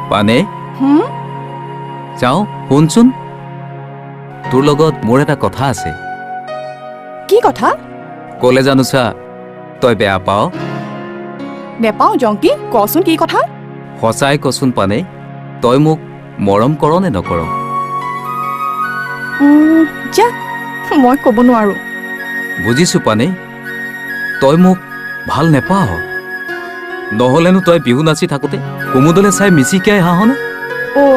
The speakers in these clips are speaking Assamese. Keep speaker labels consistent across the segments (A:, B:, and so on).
A: পানে যাওঁ শুনচোন তোৰ লগত মোৰ এটা কথা আছে
B: কি কথা
A: কলে জানো চা তই বেয়া পাও
B: নেপাওঁ জংকি কচোন কি কথা
A: সঁচাই কচোন পানে তই মোক মৰম কৰ নে নকৰ
B: যা মই ক'ব নোৱাৰো
A: বুজিছো পানে তই মোক ভাল নেপাৱ নহলেনো তই বিহু নাচি থাকোতে কুমুদলে চাই মিচিকিয়াই হাঁহনে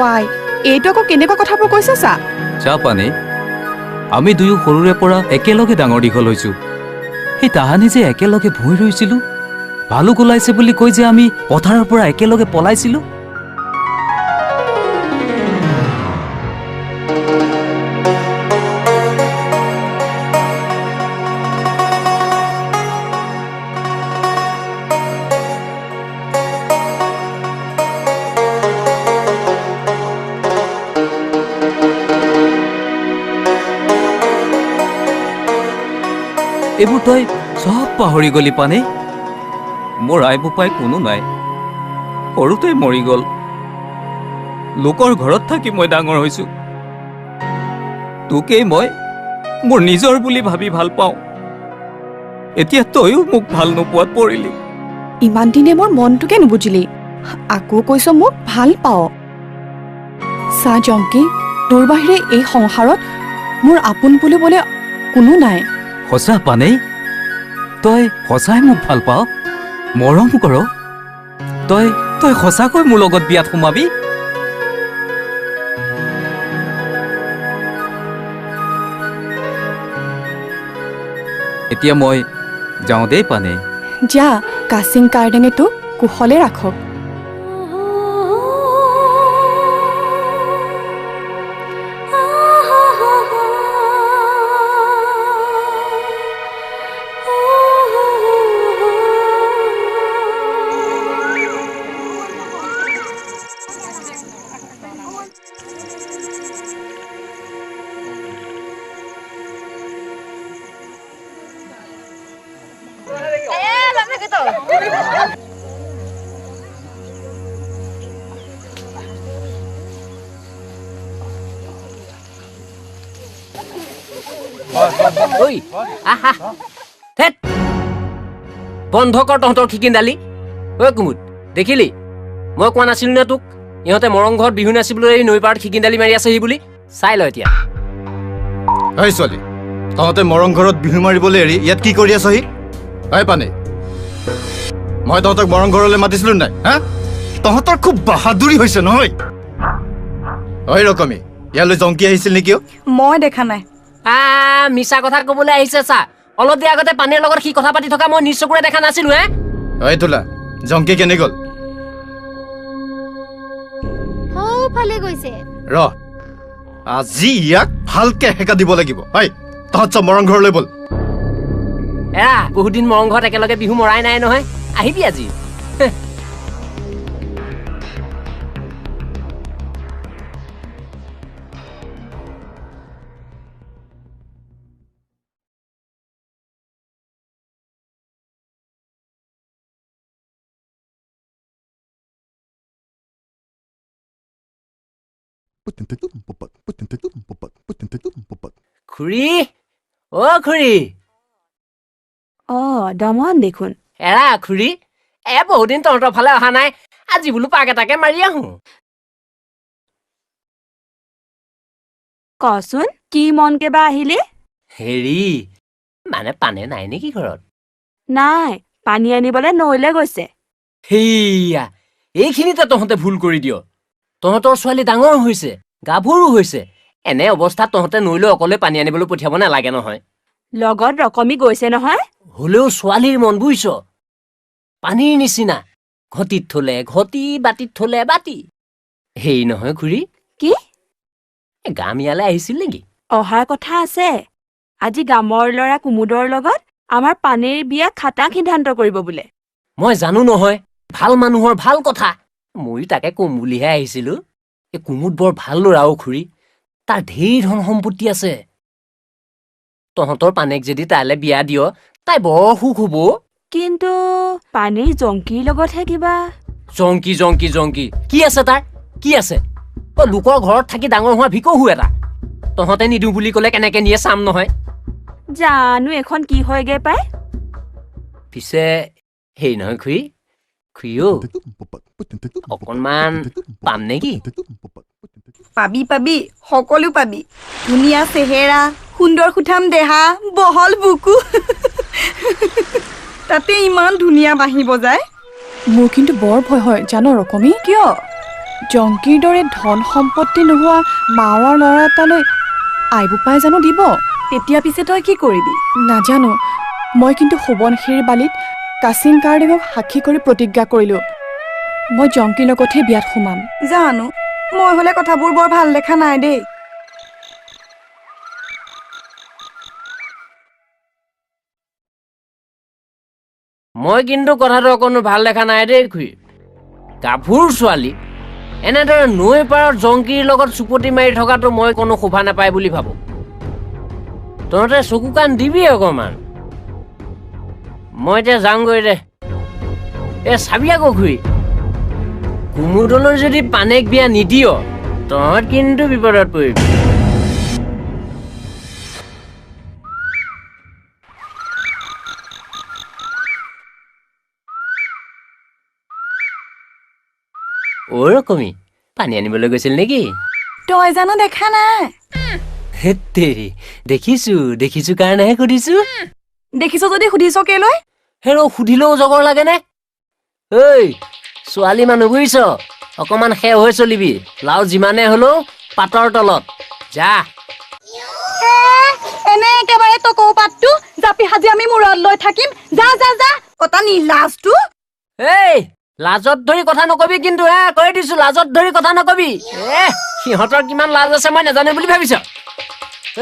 B: আই এইটো আকৌ কেনেকুৱা কথাবোৰ কৈছে চা
A: চা পানে আমি দুয়ো সৰুৰে পৰা একেলগে ডাঙৰ দীঘল হৈছো সেই তাহানি যে একেলগে ভুঁই ৰুইছিলো ভালুক ওলাইছে বুলি কৈ যে আমি পথাৰৰ পৰা একেলগে পলাইছিলো এইবোৰ তই চব পাহৰি গলি পানে মোৰ আই বোপাই কোনো নাই সৰুতে মৰি গল লোকৰ ঘৰত থাকি মই ডাঙৰ হৈছো তোকেই মই মোৰ নিজৰ বুলি ভাবি ভাল পাওঁ এতিয়া তইও মোক ভাল নোপোৱাত পৰিলি
B: ইমান দিনে মোৰ মনটোকে নুবুজিলি আকৌ কৈছ মোক ভাল পাওঁ চা জংকি তোৰ বাহিৰে এই সংসাৰত মোৰ আপোন বুলিবলৈ কোনো নাই
A: সঁচা পানে তই সঁচাই মোক ভাল পাৱ মৰম কৰ তই তই সঁচাকৈ মোৰ লগত বিয়াত সোমাবি এতিয়া মই যাওঁ দেই পানে
B: যা কাচিং কাৰ্ডেঙে তোক কুশলে ৰাখক
C: বন্ধ কৰ তহঁতৰ খিকিন্দালি ঐ কুমুদ দেখিলি মই কোৱা নাছিলো নে তোক ইহঁতে মৰং ঘৰত বিহু নাচিবলৈ নৈ পাৰত খিকিন্দালি মাৰি আছেহি বুলি চাই ল এতিয়া
D: ঐ ছোৱালী তহঁতে মৰং ঘৰত বিহু মাৰিবলৈ এৰি ইয়াত কি কৰি আছহি ঐ পানে মই তহঁতক মৰং ঘৰলৈ মাতিছিলো নাই হা তহঁতৰ খুব বাহাদুৰি হৈছে নহয় ঐ ৰকমী ইয়ালৈ জংকি আহিছিল নেকি
B: মই দেখা নাই
C: মিছা কথা কবলৈ আহিছে চা অলপ দেৰি আগতে পানীৰ লগত সি কথা পাতি থকা মই নিজ চকুৰে দেখা নাছিলো হে
D: ঐ তোলা জংকি কেনে গ'ল
E: ফালে গৈছে
D: ৰ আজি ইয়াক ভালকে হেকা দিব লাগিব ঐ তহঁত চব মৰং ঘৰলৈ বল
C: এৰা বহুত দিন মৰং ঘৰত একেলগে বিহু মৰাই নাই নহয় আহিবি আজি খুৰী খুৰী
B: দমন দেখোন
C: এৰা খুৰী বহুত দিন তহঁতৰ ফালে অহা নাই আজি বোলো পাক এটাকে মাৰি আহো
B: কচোন কি মনকে বা আহিলে
C: হেৰি মানে পানে নাই নেকি ঘৰত
B: নাই পানী আনিবলৈ নৈলে গৈছে
C: সেইয়া এইখিনিতে তহঁতে ভুল কৰি দিয় তহঁতৰ ছোৱালী ডাঙৰ হৈছে গাভৰু হৈছে এনে অৱস্থাত তহঁতে নৈলৈ অকলে পানী আনিবলৈ পঠিয়াব নালাগে নহয়
B: লগত ৰকমী গৈছে নহয়
C: হলেও ছোৱালীৰ মন বুইছ পানীৰ নিচিনা ঘটিত থলে ঘটি বাটিত থলে বাটি হেই নহয় খুৰী
B: কি
C: গাম ইয়ালৈ আহিছিল নেকি
B: অহাৰ কথা আছে আজি গামৰ ল'ৰা কুমুদৰ লগত আমাৰ পানীৰ বিয়া খাটাং সিদ্ধান্ত কৰিব বোলে
C: মই জানো নহয় ভাল মানুহৰ ভাল কথা মই তাকে কম বুলিহে আহিছিলো এই কুমুদ বৰ ভাল ল'ৰাও খুৰী তাৰ ঢেৰ ধন সম্পত্তি আছে তহঁতৰ পানেক যদি তাইলে বিয়া দিয় তাই বৰ সুখ হ'ব
B: কিন্তু পানীৰ জংকিৰ লগতহে কিবা
C: জংকি জংকি জংকি কি আছে তাৰ কি আছে লোকৰ ঘৰত থাকি ডাঙৰ হোৱা ভিকহু এটা তহঁতে নিদিওঁ বুলি ক'লে কেনেকে নিয়ে চাম নহয়
F: জানো এখন কি হয়গে পাই
C: পিছে হেৰি নহয় খুৰী খুৰীও অকণমান পাম নেকি
F: পাবি পাবি সকলো পাবি ধুনীয়া চেহেৰা সুন্দৰ সুঠাম দেহা বহল বুকু তাতে ইমান ধুনীয়া বাঁহী বজায়
B: মোৰ কিন্তু বৰ ভয় হয় জানো ৰকমী
F: কিয়
B: জংকীৰ দৰে ধন সম্পত্তি নোহোৱা মাৱৰা ল'ৰা এটালৈ আইবোপাই জানো দিব
F: তেতিয়া পিছে তই কি কৰিবি
B: নাজানো মই কিন্তু সোৱণশিৰিৰ বালিত কাচিং কাৰ্ডিঙক সাক্ষী কৰি প্ৰতিজ্ঞা কৰিলোঁ মই জংকীৰ লগতহে বিয়াত সোমাম
F: জানো মই হলে কথাবোৰ বৰ ভাল দেখা নাই দেই
C: মই কিন্তু কথাটো অকণো ভাল দেখা নাই দেই খুৰী গাভৰু ছোৱালী এনেদৰে নৈ পাৰত জংকীৰ লগত চুপতি মাৰি থকাটো মই কোনো শোভা নাপায় বুলি ভাবোঁ তহঁতে চকু কাণ দিবি অকণমান মই এতিয়া যাওঁগৈ দে চাবি আকৌ খুৰী কুমুদলৈ যদি পানেক বিয়া নিদিয় তহঁত কিন্তু বিপদত পৰিবি ৰকমী পানী আনিবলৈ গৈছিল নেকি
F: তই জানো দেখা নাই
C: হেতেৰি দেখিছো কাৰণেহে সুধিছো
F: দেখিছ যদি সুধিছ কেলৈ
C: হেৰ সুধিলেও জগৰ লাগেনে ঐ ছোৱালী মানুহ বুজিছ অকণমান সেৱ হৈ চলিবি লাও যিমানে হলেও পাতৰ তলত যা
F: এনে একেবাৰে টকৌ পাতটো জাপি সাজি আমি মূৰত লৈ থাকিম যা যা যা কটা নিলাজটো
C: এই লাজত ধৰি কথা নকবি কিন্তু কৈ দিছো লাজত ধৰি কথা নকবি সিহঁতৰ কিমান লাজ আছে মই নাজানো বুলি ভাবিছ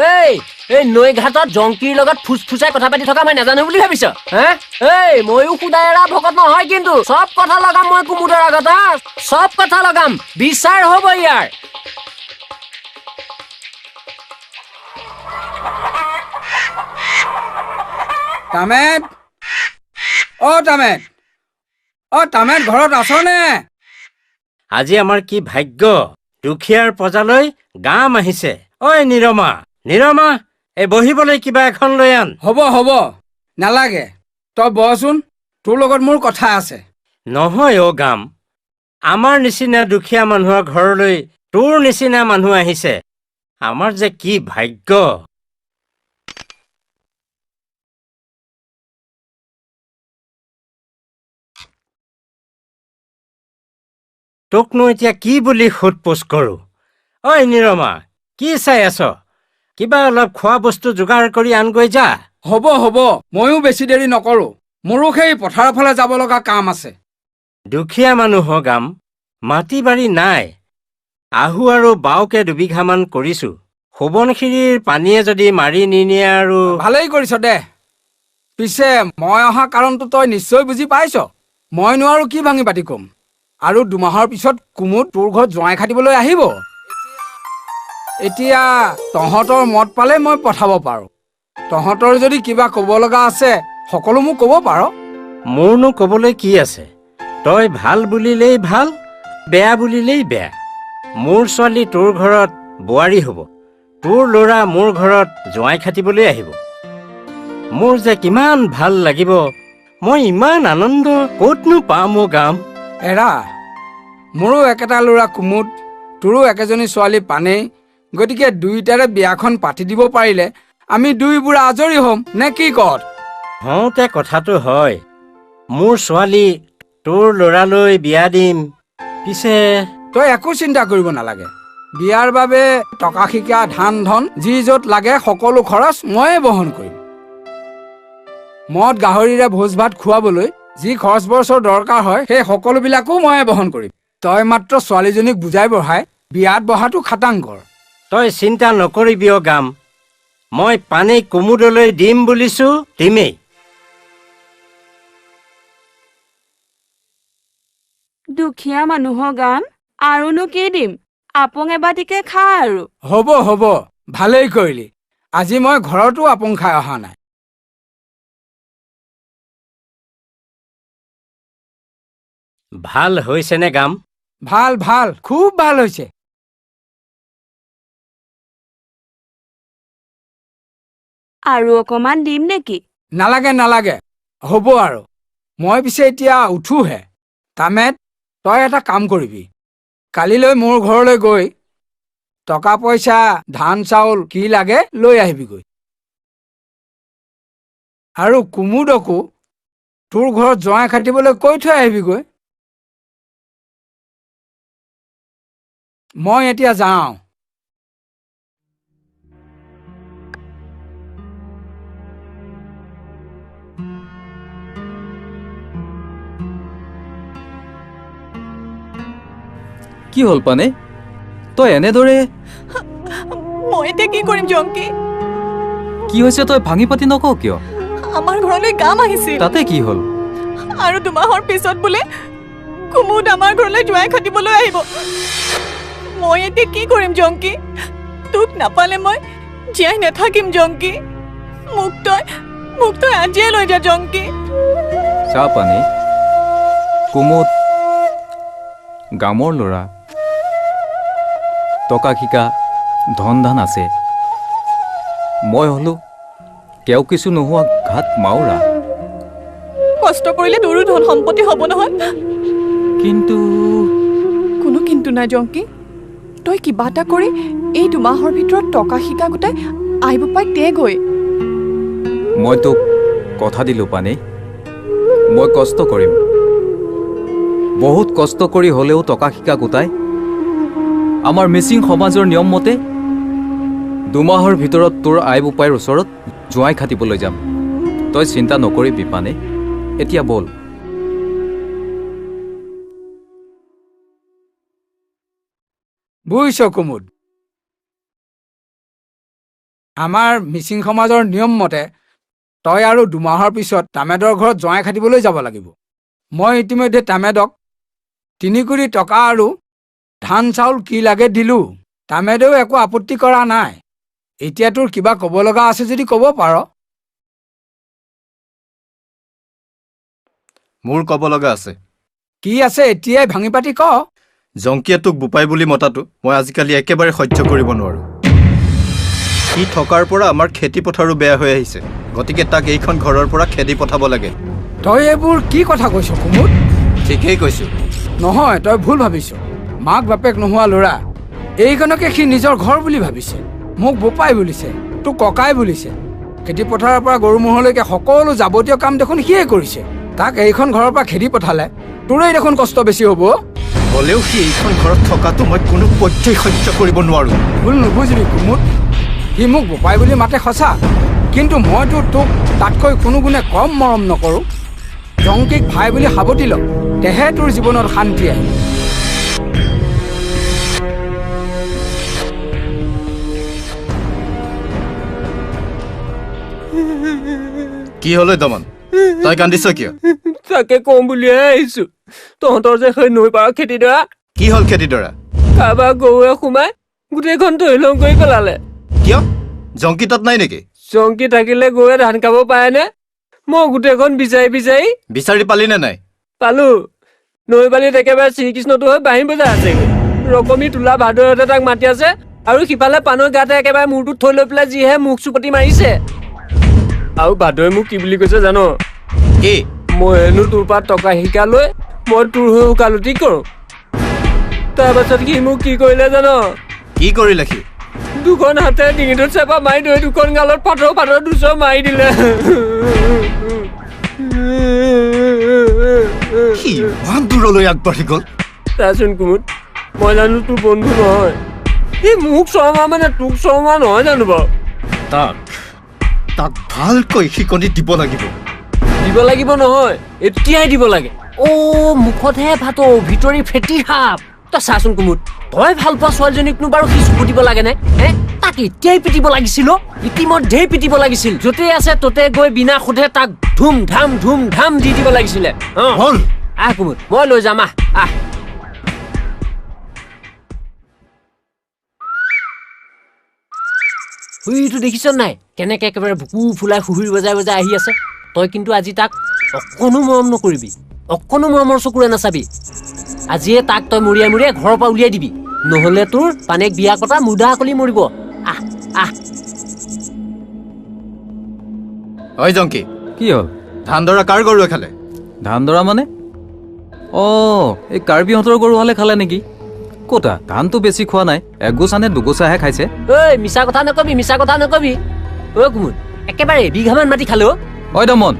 C: এই নৈ ঘাটত জংকীৰ লগত ফুচফুচাই কথা পাতি থকা মই নাজানো বুলি ভাবিছ ময়ো সুদাই এৰা ভকত নহয় কিন্তু চব কথা লগাম মই কুমুদৰ আগত চব কথা লগাম বিচাৰ হব ইয়াৰ
G: তামেদ তামেদ ঘৰত আছনে
H: আজি আমাৰ কি ভাগ্য দুখীয়াৰ প্ৰজালৈ গাম আহিছে ঐ নিৰমা এই বহিবলৈ কিবা এখন লৈ আন
G: হ'ব নালাগে তই বহচোন তোৰ লগত মোৰ কথা আছে
H: নহয় গাম আমাৰ নিচিনা দুখীয়া মানুহৰ ঘৰলৈ তোৰ নিচিনা মানুহ আহিছে আমাৰ যে কি ভাগ্য তোকনো এতিয়া কি বুলি সোধ-পোছ কৰোঁ ঐ নিৰমা কি চাই আছ কিবা অলপ খোৱা বস্তু যোগাৰ কৰি আনগৈ যা
G: হ'ব ময়ো বেছি দেৰি নকৰো মোৰো সেই পথাৰৰ ফালে যাব লগা কাম আছে
H: দুখীয়া মানুহ গাম মাটি বাৰী নাই আহু আৰু বাওকে 2 বিঘামান কৰিছো সোৱণশিৰিৰ পানীয়ে যদি মাৰি নিনিয়ে আৰু
G: ভালেই কৰিছ দে পিছে মই অহা কাৰণটো তই নিশ্চয় বুজি পাইছ মই নোৱাৰো কি ভাঙি পাতি কম আৰু 2 মাহৰ পিছত কুমুদ তোৰ ঘৰত জোঁৱাই খাটিবলৈ আহিব এতিয়া তহঁতৰ মত পালে মই পঠাব পাৰো তহঁতৰ যদি কিবা ক'ব লগা আছে সকলো মোক ক'ব পাৰ
H: মোৰনো ক'বলৈ কি আছে তই ভাল বুলিলেই ভাল বেয়া বুলিলেই বেয়া মোৰ ছোৱালী তোৰ ঘৰত বোৱাৰী হ'ব তোৰ ল'ৰা মোৰ ঘৰত জোঁৱাই খাটিবলৈ আহিব মোৰ যে কিমান ভাল লাগিব মই ইমান আনন্দ ক'তনো পাম গাম
G: এৰা মোৰো একেটা ল'ৰা কুমুদ তোৰো একেজনী ছোৱালী পানেই গতিকে দুইটাৰে বিয়াখন পাতি দিব পাৰিলে আমি দুইবোৰে আজৰি হ'ম নে কি কত
H: হওঁতে কথাটো হয় মোৰ ছোৱালী তোৰ ল'ৰালৈ বিয়া দিম পিছে
G: তই একো চিন্তা কৰিব নালাগে বিয়াৰ বাবে টকা শিকা ধান ধন যি য'ত লাগে সকলো খৰচ ময়ে বহন কৰিম মদ গাহৰিৰে ভোজ ভাত খুৱাবলৈ যি খৰচ বৰ্চৰ দৰকাৰ হয় সেই সকলোবিলাকো ময়ে বহন কৰিম তই মাত্ৰ ছোৱালীজনীক বুজাই বঢ়াই বিয়াত বহাটো খাটাং কৰ
H: তই চিন্তা নকৰিবি গাম মই পানী কুমুদলৈ দিম বুলিছো দিমেই
F: দুখীয়া মানুহৰ গান আৰুনো কি দিম আপং এবাটিকে খা আৰু
G: হ'ব ভালেই কৰিলি আজি মই ঘৰতো আপং খাই অহা নাই
H: ভাল হৈছেনে গাম
G: ভাল ভাল খুব ভাল হৈছে।
F: আৰু অকমান দিম নেকি?
G: নালাগে নালাগে, হ'ব আৰু। মই পিছে এতিয়া উঠোহে। তামেত তই এটা কাম কৰিবি, কালিলৈ মোৰ ঘৰলৈ গৈ টকা পইচা ধান চাউল কি লাগে লৈ আহিবিগৈ। আৰু কুমুদকো তোৰ ঘৰত জোঁৱাই খাটিবলৈ কৈ থৈ আহিবিগৈ। মই এতিয়া যাওঁ।
A: কি হ'ল পানে? তই এনেদৰে
B: মই এতিয়া কি কৰিম জংকি?
A: কি হৈছে তই ভাঙি পাতি নকওঁ কিয়?
B: আমাৰ ঘৰলৈ কাম আহিছিল
A: তাতে কি হ'ল?
B: আৰু দুমাহৰ পিছত বোলে কুমুদ আমাৰ ঘৰলৈ জোঁৱাই খাটিবলৈ আহিব। মই এতিয়া কি কৰিম জংকি? তোক নাপালে মই জীয়াই নাথাকিম জংকি। মোক তই আজিয়ে লৈ যা জংকি।
A: চা পানে, কুমুদ গামৰ ল'ৰা, টকা শিকা ধন ধান আছে। মই হ'লো কেও কিছু নোহোৱা ঘাট মাওৰা।
B: কষ্ট কৰিলে তোৰো ধন সম্পত্তি হ'ব নহয়।
A: কিন্তু
B: কোনো কিন্তু নাই জংকি। তই কিবা এটা কৰি এই দুমাহৰ ভিতৰত টকা শিকা গোটাই আই বোপাইক দেগৈ।
A: মই তোক কথা দিলোঁ পানে, মই কষ্ট কৰিম। বহুত কষ্ট কৰি হ'লেও টকা শিকা গোটাই আমাৰ মিচিং সমাজৰ নিয়ম মতে দুমাহৰ ভিতৰত তোৰ আই বোপাইৰ ওচৰত জোঁৱাই খাটিবলৈ যাম। তই চিন্তা নকৰিবি পানে, এতিয়া বল।
G: বুজিছ কুমুদ, আমাৰ মিচিং সমাজৰ নিয়ম মতে তই আৰু দুমাহৰ পিছত তামেদৰ ঘৰত জোঁৱাই খাটিবলৈ যাব লাগিব। মই ইতিমধ্যে তামেদক 3 কোটি টকা আৰু ধান চাউল কি লাগে দিলোঁ। তামেদেও একো আপত্তি কৰা নাই। এতিয়া তোৰ কিবা ক'ব লগা আছে যদি ক'ব পাৰ।
D: মোৰ ক'ব লগা আছে।
G: কি আছে এতিয়াই ভাঙি পাতি ক।
D: জংকিয়ে তোক বোপাই বুলি মতাটো মই আজিকালি একেবাৰে সহ্য কৰিব নোৱাৰোঁ। সি থকাৰ পৰা আমাৰ খেতি পথাৰো বেয়া হৈ আহিছে, গতিকে তাক এইখন ঘৰৰ পৰা খেদি পঠাব লাগে।
G: তই এইবোৰ কি কথা কৈছ কুমুদ?
D: ঠিকেই কৈছোঁ।
G: নহয়, তই ভুল ভাবিছ। মাক বাপেক নোহোৱা ল'ৰা, এইখনকে সি নিজৰ ঘৰ বুলি ভাবিছে। মোক বোপাই বুলিছে, তোক ককাই বুলিছে। খেতি পথাৰৰ পৰা গৰু ম'হলৈকে সকলো যাৱতীয় কাম দেখোন সিয়ে কৰিছে। তাক এইখন ঘৰৰ পৰা খেদি পঠালে তোৰেই দেখোন কষ্ট বেছি হ'ব।
D: হ'লেও সি এইখন ঘৰত থকাটো মই কোনো পধ্যেই সহ্য কৰিব নোৱাৰোঁ।
G: ভুল নুবুজিবি কুমুদ, সি মোক বোপাই বুলি মাতে সঁচা, কিন্তু মইতো তোক তাতকৈ কোনো গুণে কম মৰম নকৰোঁ। জংকিক ভাই বুলি সাৱটি ল, তেহে তোৰ জীৱনত শান্তি আহিব।
D: কি হ'লে দমন, তই কান্দিছ কিয়?
C: তাকে কম বুলিহে আহিছো। তহঁতৰ যে সেই নৈ পাৰৰ খেতিডৰা,
D: কি হ'ল খেতিডৰা?
C: কাৰোবাৰ গৰুৱে সোমাই গোটেইখন তহিলং কৰি পেলালে।
D: কিয়? জংকি তাত নাই নেকি?
C: জংকি থাকিলে গৰুৱে ধান খাব পাৰেনে? মই গোটেইখন বিচাৰি
D: পালি নে নাই?
C: পালো। নৈ বালিত একেবাৰে শ্ৰীকৃষ্ণটো হৈ বাঁহী বজাই আছেগৈ। ৰকমী তোলা ভাদৰতে তাক মাতি আছে, আৰু সিফালে পানৰ গাতে একেবাৰে মূৰটোত থৈ লৈ পেলাই যিহে মুখ চুপতি মাৰিছে। আৰু ভাদৰে মোক কি বুলি কৈছে জানো?
D: কি?
C: মই হেনো তোৰ পৰা টকা শিকা লৈ মই তোৰ হৈ ওকালতি কৰোঁ। তাৰপাছত সি মোক কি কৰিলে জানো?
D: কি কৰিলে সি?
C: দুখন হাতে ডিঙিটোত চেপা মাৰি ধৰি দুখন গালত পাথৰ দুচৰ মাৰি দিলে।
D: সি ইমান দূৰলৈ আগবাঢ়ি গ'ল।
C: চাচোন কুমুদ, মই জানো তোৰ বন্ধু নহয়। সি মোক চৰমা মানে তোক চৰমা নহয় জানো বাৰু?
D: তাক ভালকৈ শিকনি দিব লাগিব।
C: দিব লাগিব নহয়, এতিয়াই দিব লাগে। মুখতহে ভাতো, ভিতৰি ফেটি সাপ। তই চাচোন কুমুদ, তই ভাল পোৱা ছোৱালীজনীকনো বাৰু সি চকু দিব লাগে নে? তাক এতিয়াই পিটিব লাগিছিল। ইতিমধ্যেই পিটিব লাগিছিল। য'তেই আছে ততে গৈ বিনা সোধে তাক ধুম ধাম দি দিব লাগিছিলে।
D: হ'ল।
C: আহ কুমুদ, মই লৈ যাম আহ। শুইটো দেখিছ নাই কেনেকে একেবাৰে বুকু ফুলাই সুহুৰি বজাই আহি আছে? তই কিন্তু আজি তাক অকণো মৰম নকৰিবি, অকণো মৰমৰ চকুৰে নাচাবি। আজিয়ে তাক তই মৰিয়াই মৰিয়াই ঘৰৰ পৰা উলিয়াই দিবি, নহলে তোৰ পানেক বিয়া কটা মুদা কলি মৰিব। আহ আহ
D: ঐ জংকি,
A: কি হ'ল?
D: ধান দৰা কাৰ গৰুৱে খালে?
A: ধান দৰা মানে? অঁ, এই কাৰ্বিহঁতৰ গৰু হ'লে খালে নেকি? ক'তা ধানটো বেছি খোৱা নাই, এগোচা নে দুগোচাহে খাইছে।
C: ঐ মিছা কথা নকবি, মিছা কথা নকবি। ঐ কুমুদ, একেবাৰে বিঘামান মাটি খালো।
A: ঐ দমন,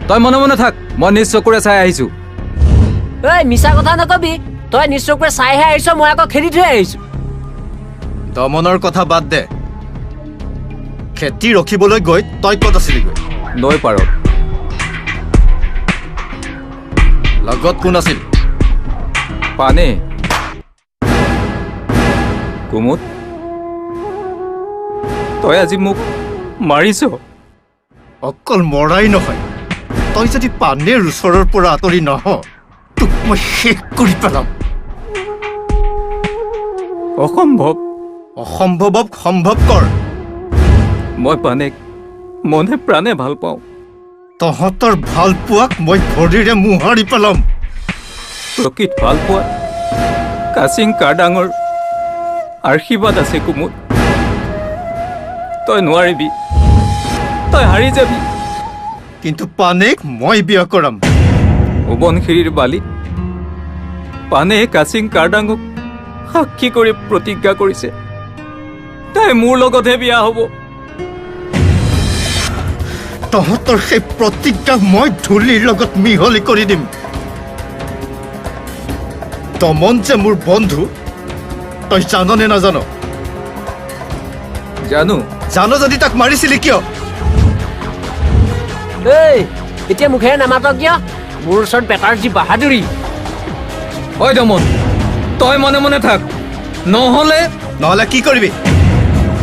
A: তই মনে মনে থাক, মই নিজ চকুৰে চাই আহিছো।
C: ঐ মিছা কথা নকবি, তই নিজ চকুৰে চাইহে আহিছ, মই আকৌ খেদি থৈ আহিছো।
D: দমনৰ কথা বাদ দে, খেতি ৰখিবলৈ গৈ তই ক'ত আছিলিগৈ?
A: নৈ পাৰত।
D: লগত কোন আছিল?
A: পানে। কুমুদ, তই আজি মোক মাৰিছ।
D: অকল মৰাই নহয়, তই যদি পানেৰ ওচৰৰ পৰা আঁতৰি নহ, তোক মই শেষ কৰি পেলাম।
A: অসম্ভৱ।
D: অসম্ভৱক সম্ভৱ কৰ।
A: মই পানেক মনে প্ৰাণে ভাল পাওঁ।
D: তহঁতৰ ভাল পোৱাক মই ভৰিৰে মোহাৰি পেলাম।
A: প্ৰকৃত ভাল পোৱা কাচিং কাৰ্ডাঙৰ আশীৰ্বাদ আছে কুমুদ। তই নোৱাৰিবি, তই হাৰি যাবি।
D: কিন্তু পানেক মই বিয়া কৰাম।
A: সোৱণশিৰিৰ বালিত পানে কাচিং কাৰ্ডাঙক সাক্ষী কৰি প্ৰতিজ্ঞা কৰিছে, তাই মোৰ লগতহে বিয়া হ'ব।
D: তহঁতৰ সেই প্ৰতিজ্ঞাক মই ধূলিৰ লগত মিহলি কৰি দিম। দমন যে মোৰ বন্ধু, তই জাননে নাজান?
A: জানো।
D: জানো যদি তাক মাৰিছিলি কিয়?
C: এই এতিয়া মুখেৰে নামাত কিয়? মোৰ ওচৰত বেটাৰ যি বাহাদুৰি।
A: ঐ দমন, তই মনে মনে থাক, নহ'লে
D: নহ'লে কি কৰিবি?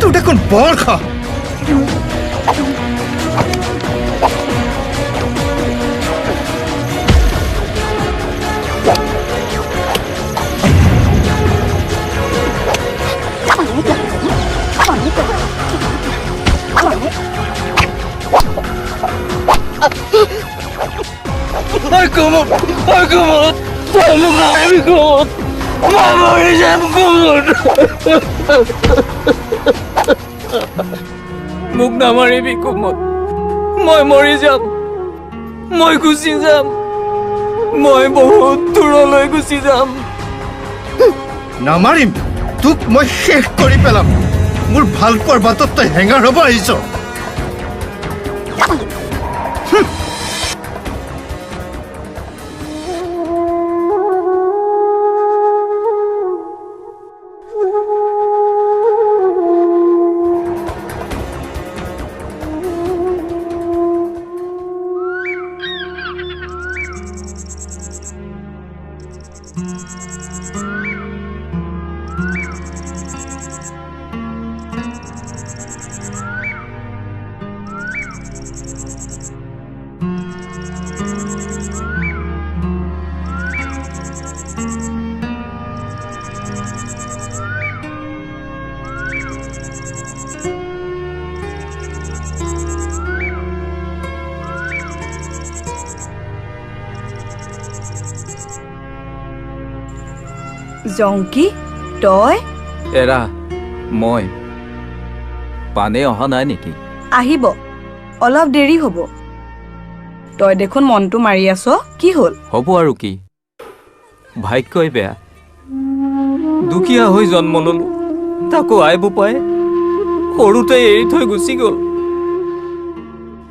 D: তোৰ দেখোন বৰ খা।
A: মোক নামাৰিবি কুমুদ, মই মৰি যাম, মই গুচি যাম, মই বহুত দূৰলৈ গুচি যাম।
D: নামাৰিম, তোক মই শেষ কৰি পেলাম। মোৰ ভাল পোৱাৰ বাটত তই হেঙাৰ হ'ব আহিছ।
F: জংকি, তই
A: এৰা, মই পানে অহা নাই নেকি?
F: আহিব, অলপ দেৰি হ'ব। তই দেখোন মনটো মাৰি আছ, কি হ'ল?
A: হ'ব আৰু কি, ভাগ্যই বেয়া। দুখীয়া হৈ জন্ম ললো, তাকো আই বোপাই সৰুতে এৰি থৈ গুচি গ'ল।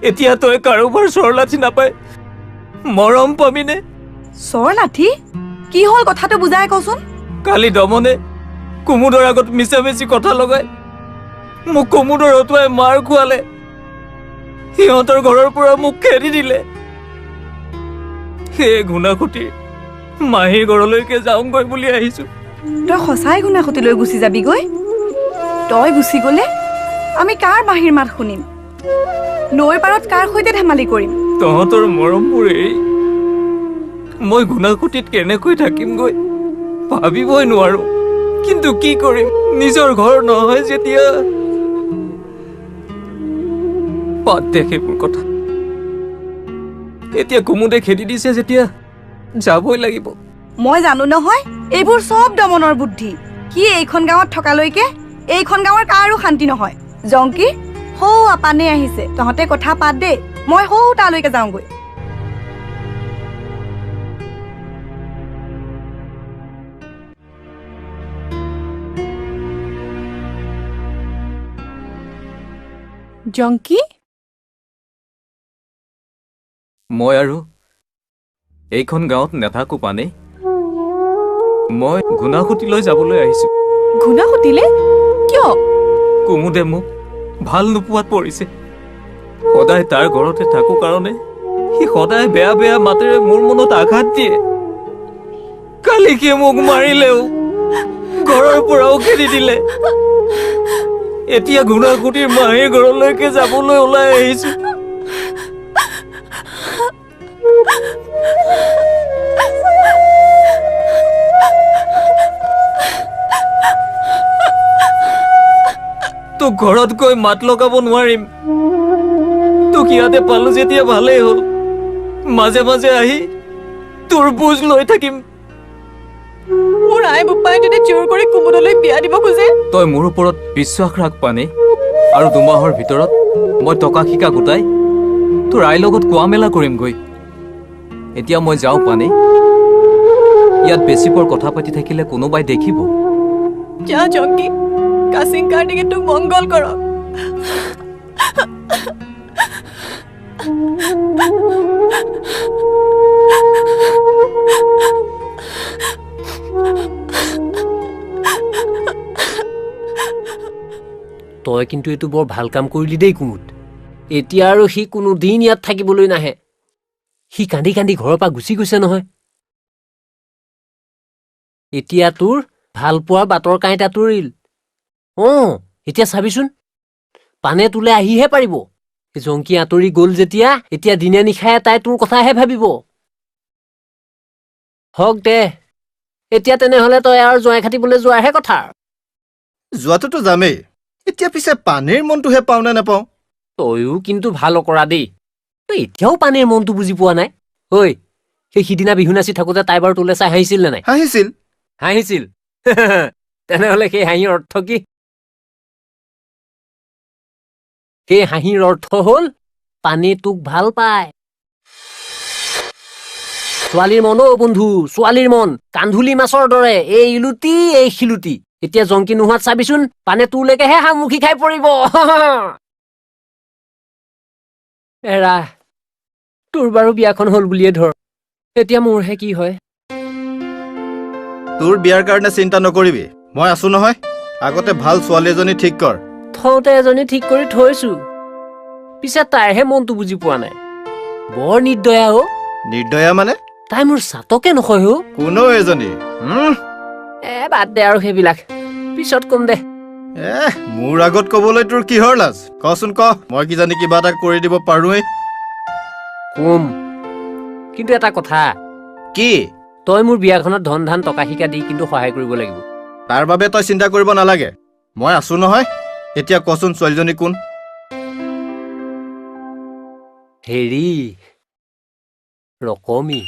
A: এতিয়া তই কাৰোবাৰ চৰলাঠি নাপাই মৰম পাবিনে?
F: চৰ লাঠি? কি হ'ল কথাটো বুজাই কচোন।
A: কালি দমনে কুমুদৰ আগত মিছামিছি কথা লগাই মোক কুমুদৰ হতুৱাই মাৰ খুৱালে। সিহঁতৰ ঘৰৰ পৰা মোক খেদি দিলে। সেই ঘুণাসুঁতিৰ মাহীৰ ঘৰলৈকে যাওঁগৈ বুলি আহিছো।
F: তই সঁচাই ঘুণাসুঁতিলৈ গুচি যাবিগৈ? তই গুচি গ'লে আমি কাৰ বাহিৰ মাত শুনিম? নৈৰ পাৰত কাৰ সৈতে ধেমালি কৰিম?
A: তহঁতৰ মৰমবোৰ এৰি মই ঘুণাসুঁতিত কেনেকৈ থাকিমগৈ ভাবিবই নোৱাৰো। কিন্তু কি কৰিম, নিজৰ ঘৰ নহয় যেতিয়া। বাদ দে সেইবোৰ কথা। এতিয়া কুমুদে খেদি দিছে যেতিয়া যাবই লাগিব।
F: মই জানো নহয় এইবোৰ চব দমনৰ বুদ্ধি কি এইখন গাঁৱত থকালৈকে এইখন গাঁৱৰ কাৰো শান্তি নহয় জংকি হৌ আপানে আহিছে তহঁতে কথা পাত দে মই হৌ তালৈকে যাওঁগৈ
B: জংকি
A: মই আৰু এইখন গাঁৱত নাথাকো পানে মই ঘুনাসুতিলৈ যাবলৈ আহিছো
B: ঘুনাসুতিলে কিয়
A: কুমুদে মোক ভাল নোপোৱাত পৰিছে সদায় তাৰ ঘৰতে থাকো কাৰণে সি সদায় বেয়া বেয়া মাতেৰে মোৰ মনত আঘাত দিয়ে কালি সি মোক মাৰিলেও ঘৰৰ পৰাও খেদি দিলে এতিয়া ঘুনাসুতিৰ মাহীৰ ঘৰলৈকে যাবলৈ ওলাই আহিছো তোক ঘৰত গৈ মাত লগাব নোৱাৰিম তোক ইয়াতে পালো যেতিয়া ভালেই হ'ল মাজে মাজে আহি তোৰ বুজ লৈ থাকিম
B: মোৰ আই বোপাই যদি জোৰ কৰি কুমুদলৈ বিয়া দিব খোজে
A: তই মোৰ ওপৰত বিশ্বাস ৰাখ পানে আৰু 2 মাহৰ ভিতৰত মই টকা শিকা গোটাই তোৰ আইৰ লগত কোৱা মেলা কৰিমগৈ এতিয়া মই যাওঁ পানে ইয়াত বেছি পৰ কথা পাতি থাকিলে কোনোবাই দেখিব
B: যা জংকি কাচিং কাৰ্ডিকে তোক মংগল কৰক
C: তই কিন্তু এইটো বৰ ভাল কাম কৰিলি দেই কুমুদ এতিয়া আৰু সি কোনোদিন ইয়াত থাকিবলৈ নাহে সি কান্দি কান্দি ঘৰৰ পৰা গুচি গৈছে নহয় এতিয়া তোৰ ভাল পোৱা বাটৰ কাঁইট আঁতৰিল এতিয়া চাবিচোন পানে তোলে আহিহে পাৰিব জংকি আঁতৰি গ'ল যেতিয়া এতিয়া দিনে নিশায়ে তাই তোৰ কথাহে ভাবিব হওক দে এতিয়া তেনেহলে তই আৰু জোঁৱাই খাটিবলৈ যোৱাৰহে কথা
D: যোৱাটোতো যামেই এতিয়া পিছে পানীৰ মনটোহে পাওঁ নে নাপাওঁ
C: তয়ো কিন্তু ভাল কৰা দেই তই এতিয়াও পানীৰ মনটো বুজি পোৱা নাই ঐ সেই সিদিনা বিহু নাচি থাকোতে তাই বাৰু তোলে চাই হাঁহিছিল নে নাই হাঁহিছিল তেনেহলে সেই হাঁহিৰ অৰ্থ কি সেই হাঁহিৰ অৰ্থ হল পানী তোক ভাল পায় ছোৱালীৰ মন বন্ধু ছোৱালীৰ মন কান্ধুলি মাছৰ দৰে এই ইলুটি এই শিলুটি এতিয়া জংকি নোহোৱাত চাবিচোন পানে তোৰলৈকেহে হামুখি খাই পৰিব এৰা তোৰ বাৰু বিয়াখন হল বুলিয়ে ধৰ এতিয়া মোৰহে কি হয়
D: তোৰ বিয়াৰ কাৰণে চিন্তা নকৰিবি মই আছো নহয় আগতে ভাল ছোৱালী এজনী ঠিক কৰ
C: থওঁতে এজনী ঠিক কৰি থৈছো পিছে তাইৰহে মনটো বুজি পোৱা নাই বৰ নিৰ্দয়া
D: নিৰ্দয়া মানে
C: তাই মোৰ চাতকে নকয়
D: কোনো এজনী
C: বাদ দে আৰু সেইবিলাক পিছত কম দে
D: মোৰ আগত কবলৈ তোৰ কিহৰ লাজ কচোন ক মই কি জানি কিবা এটা কৰি দিব পাৰোঁৱেই
C: কম কিন্তু এটা কথা
D: কি
C: তই মোৰ বিয়াখনত ধন ধান টকা শিকা দি কিন্তু সহায় কৰিব লাগিব
D: তাৰ বাবে তই চিন্তা কৰিব নালাগে মই আছো নহয় এতিয়া কচোন ছোৱালীজনী কোন
C: হেৰি ৰকমী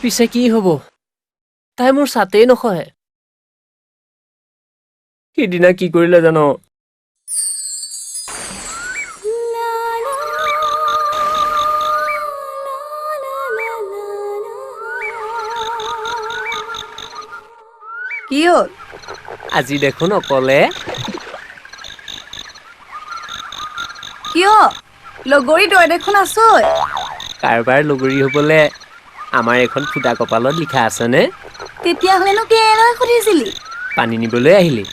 C: পিছে কি হব তাই মোৰ চাতেই নকয় সিদিনা কি কৰিলে জানো
F: কি হ'ল
C: আজি দেখোন অকলে
F: কিয় লগৰী তই দেখোন আছই
C: কাৰোবাৰ লগৰী হবলে আমাৰ এখন ফুটা কপালত লিখা আছেনে
F: তেতিয়াহলেনো কেলৈ সুধিছিলি
C: পানী নিবলৈ আহিলি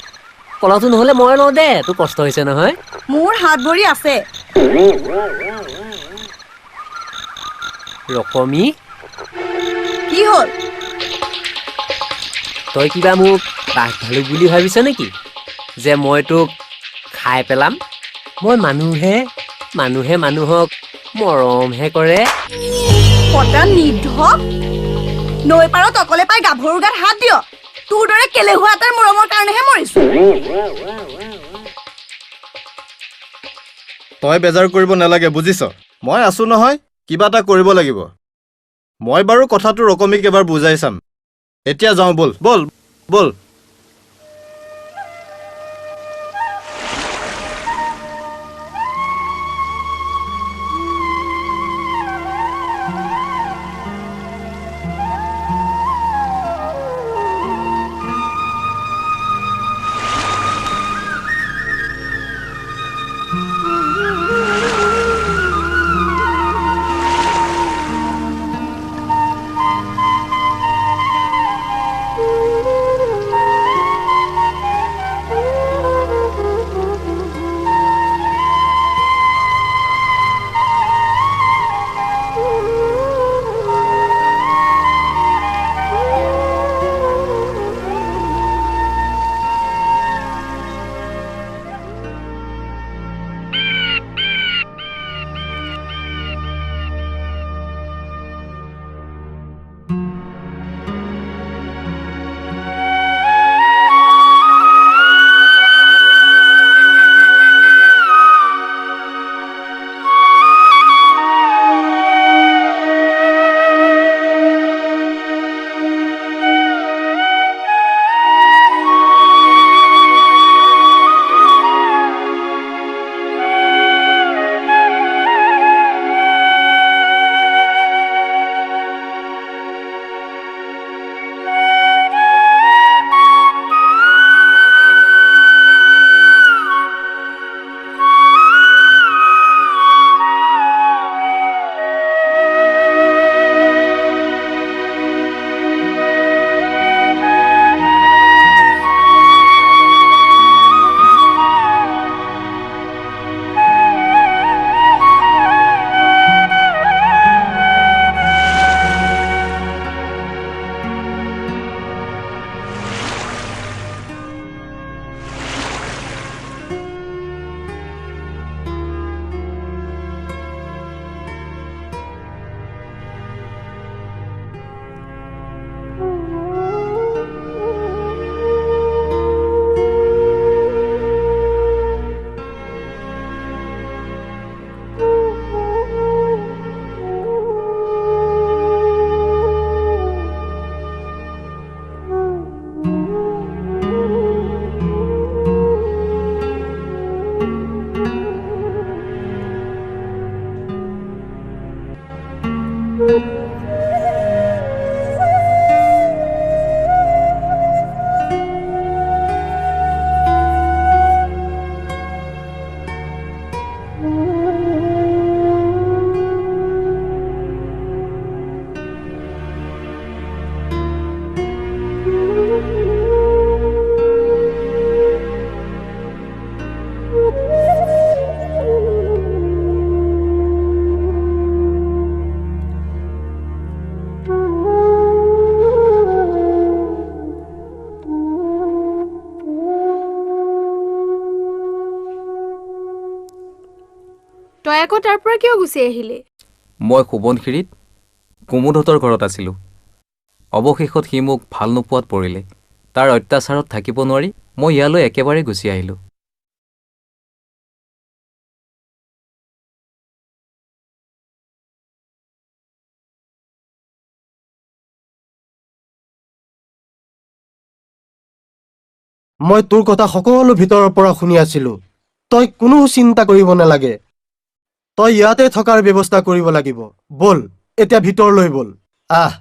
C: কলহটো নহলে মই লওঁ দে তোৰ কষ্ট হৈছে নহয়
F: মোৰ হাত ভৰি আছে
C: ৰকমী
F: কি হ'ল
C: তই কিবা মোক বাঘ ভালুক বুলি ভাবিছ নেকি যে মই তোক খাই পেলাম মই মানুহে মানুহক মৰমহে কৰে
F: পতা নিধক নৈ পাৰত অকলে পাই গাভৰুৰ গাত হাত দিয় তোৰ দৰে কেলেহুৱা এটাৰ মৰমৰ কাৰণেহে মৰিছো
D: তই বেজাৰ কৰিব নালাগে বুজিছ মই আছো নহয় কিবা এটা কৰিব লাগিব মই বাৰু কথাটো ৰকমিক এবাৰ বুজাই চাম এতিয়া যাওঁ বল বল বল
E: তই আকৌ তাৰ পৰা কিয় গুচি আহিলি
A: মই সোৱণশিৰিত কুমুদহঁতৰ ঘৰত আছিলোঁ অৱশেষত সি মোক ভাল নোপোৱাত পৰিলে তাৰ অত্যাচাৰত থাকিব নোৱাৰি মই ইয়ালৈ একেবাৰে গুচি আহিলোঁ
I: মই তোৰ কথা সকলো ভিতৰৰ পৰা শুনি আছিলোঁ তই কোনো চিন্তা কৰিব নালাগে তই ইয়াতে থকাৰ ব্যৱস্থা কৰিব লাগিব বল এতিয়া ভিতৰলৈ বল আহ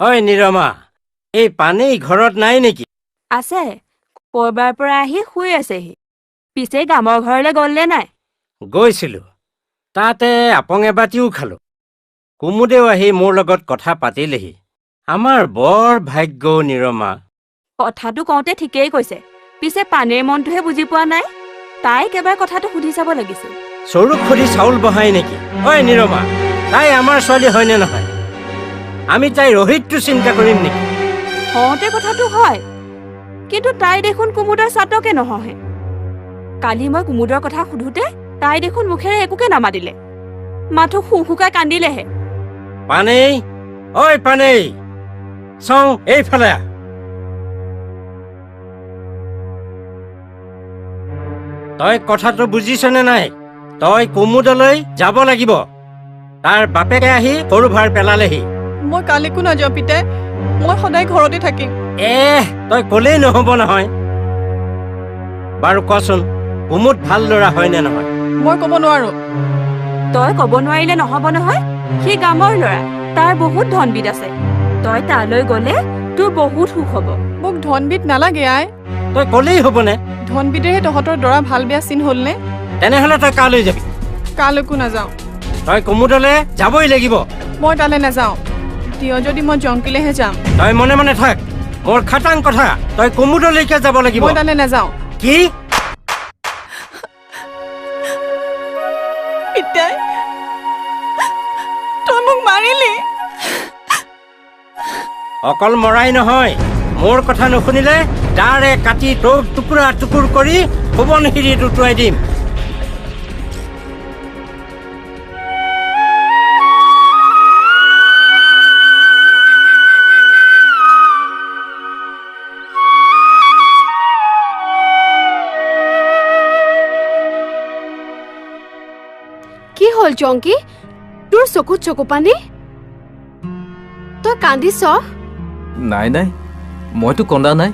H: ঐ নিৰমা এই পানেই ঘৰত নাই নেকি
J: আছে কৰবাৰ পৰা আহি শুই আছেহি পিছে গামৰ ঘৰলৈ গ'লনে নাই
H: গৈছিলোঁ তাতে আপং এবাতিও খালোঁ কুমুদেও আহি মোৰ লগত কথা পাতিলেহি আমাৰ বৰ ভাগ্য নিৰমা
J: কথাটো কওঁতে ঠিকেই কৈছে পিছে পানেৰ মনটোহে বুজি পোৱা নাই তাইক এবাৰ কথাটো সুধি চাব লাগিছিল
H: চৰুক সুধি চাউল বহাই নেকি ঐ নিৰমা তাই আমাৰ ছোৱালী হয়নে নহয়? আমি তাই ৰহিতটো চিন্তা কৰিম নেকি?
J: হওঁতে কথাটো হয়, কিন্তু তাই দেখোন কুমুদৰ চাটকে নহহে। কালি মই কুমুদৰ কথা সুধোতে তাই দেখোন মুখেৰে একোকে নামাতিলে, মাথো শুকাই কান্দিলেহে।
H: পানেই, ঐ পানেই, চাওঁ এইফালে। তই কথাটো বুজিছনে নাই? তই কুমুদলৈ যাব লাগিব। তাৰ বাপেকে আহি সৰু ভাৰ পেলালেহি।
B: মই কালিকো নাযাওঁ পিতাই, মই সদায় ঘৰতে থাকিম।
H: তই কলেই নহব নহয়। বাৰু কচোন, কুমুদ ভাল ল'ৰা হয়নে নহয়?
B: মই ক'ব নোৱাৰো।
J: তই কব নোৱাৰিলে নহব নহয়। সি গামৰ ল'ৰা, তাৰ বহুত ধনবিদ আছে। তই তালৈ গলে তোৰ বহুত সুখ হব।
B: মোক ধনবিদ নালাগে আই।
H: তই কলেই হ'বনে?
B: ধনবিদেৰে তহঁতৰ দৰা ভাল বেয়া চিন হ'লনে?
H: তেনেহলে তই কালৈ যাবি?
B: কালৈকো নাযাওঁ।
H: তই কুমুদলৈ যাবই লাগিব।
B: মই তালৈ নাযাওঁ। দিয় যদি মই জংকিলেহে যাম।
H: তই মনে মনে থাক, মোৰ খাটাং কথা। তই কুমুদলৈকে যাব লাগিব।
B: মই তালৈ নাযাওঁ।
H: কি?
B: পিতাই, তই মোক মাৰিলি।
H: অকল মৰাই নহয়, মোৰ কথা নুশুনিলে দাৰে কাটি তোক টুকুৰা টুকুৰ কৰি সোৱণশিৰিত উটুৱাই দিম।
E: কি হ'ল জংকি? তোৰ চকুত চকু পানী? তই কান্দিছ?
A: নাই নাই, মইতো কন্দা নাই।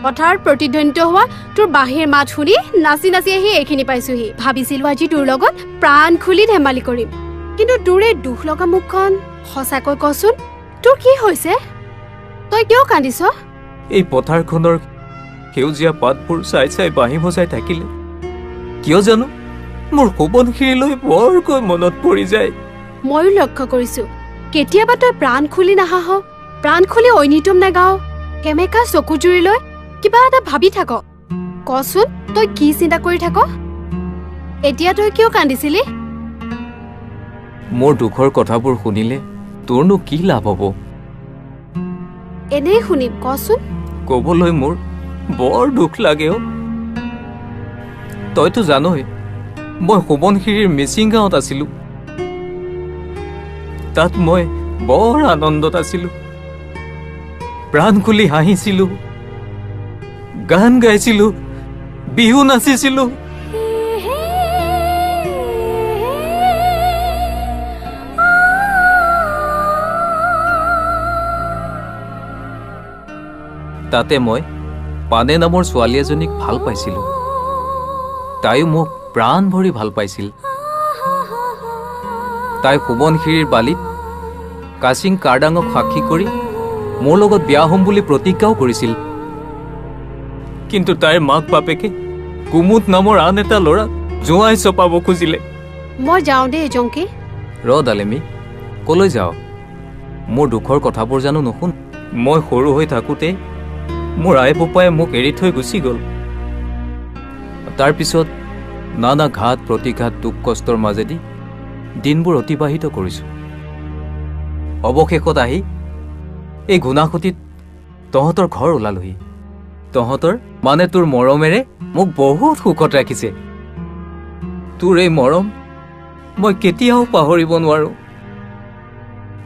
E: পথাৰত প্ৰতিধ্বনিত হোৱা তোৰ বাঁহীৰ মাত শুনি নাচি নাচি আহি এইখিনি পাইছোহি। ভাবিছিলো আজি তোৰ লগত প্ৰাণ খুলি ধেমালি কৰিম, কিন্তু তোৰ এই দুখ লগা মুখখন, সঁচাকৈ কচোন তোৰ কি হৈছে? তই কিয় কান্দিছ?
A: এই পথাৰখনৰ সেউজীয়া পাতবোৰ চাই চাই বাঁহী বজাই থাকিলে কিয় জানো মোৰ সোৱণশিৰিলৈ বৰকৈ মনত পৰি যায়।
E: ময়ো লক্ষ্য কৰিছো, কেতিয়াবা তই প্ৰাণ খুলি নাহাহ, প্ৰাণ খুলি ঐনিতম নাগাও, কেমেকা চকু জুৰি লৈ কিবা এটা ভাবি থাক। কচোন তই কি চিন্তা কৰি থাক? এতিয়া তই কিয় কান্দিছিলি?
A: মোৰ দুখৰ কথাবোৰ শুনিলে তোৰনো কি লাভ হ'ব?
E: এনেই শুনিম, কচোন।
A: ক'বলৈ মোৰ বৰ দুখ লাগে। তইতো জানই মই সোৱণশিৰিৰ মিচিং গাঁৱত আছিলো। তাত মই বৰ আনন্দত আছিলো, প্ৰাণ খুলি হাঁহিছিলো, গান গাইছিলো, বিহু নাচিছিলো। তাতে মই পানে নামৰ ছোৱালী এজনীক ভাল পাইছিলো। তাইও মোক প্ৰাণ ভৰি ভাল পাইছিল। তাই সোৱণশিৰিৰ বালিত কাচিং কাৰ্ডাঙক সাক্ষী কৰি মোৰ লগত বিয়া হ'ম বুলি প্ৰতিজ্ঞাও কৰিছিল। কিন্তু তাইৰ মাক বাপেকে কুমুদ নামৰ আন এটা ল'ৰা জোঁৱাই চপাব খুজিলে।
E: মই যাওঁ দেই জংকি।
A: ৰ ডালেমি, কলৈ যাওঁ? মোৰ দুখৰ কথাবোৰ জানো নুশুন? মই সৰু হৈ থাকোঁতে মোৰ আই বোপাই মোক এৰি থৈ গুচি গ'ল। তাৰপিছত নানা ঘাত প্ৰতিঘাত দুখ কষ্টৰ মাজেদি দিনবোৰ অতিবাহিত কৰিছোঁ। অৱশেষত আহি এই গুণাসুতিত তহঁতৰ ঘৰ ওলালোহি। তহঁতৰ মানে তোৰ মৰমেৰে মোক বহুত সুখত ৰাখিছে। তোৰ এই মৰম মই কেতিয়াও পাহৰিব নোৱাৰো।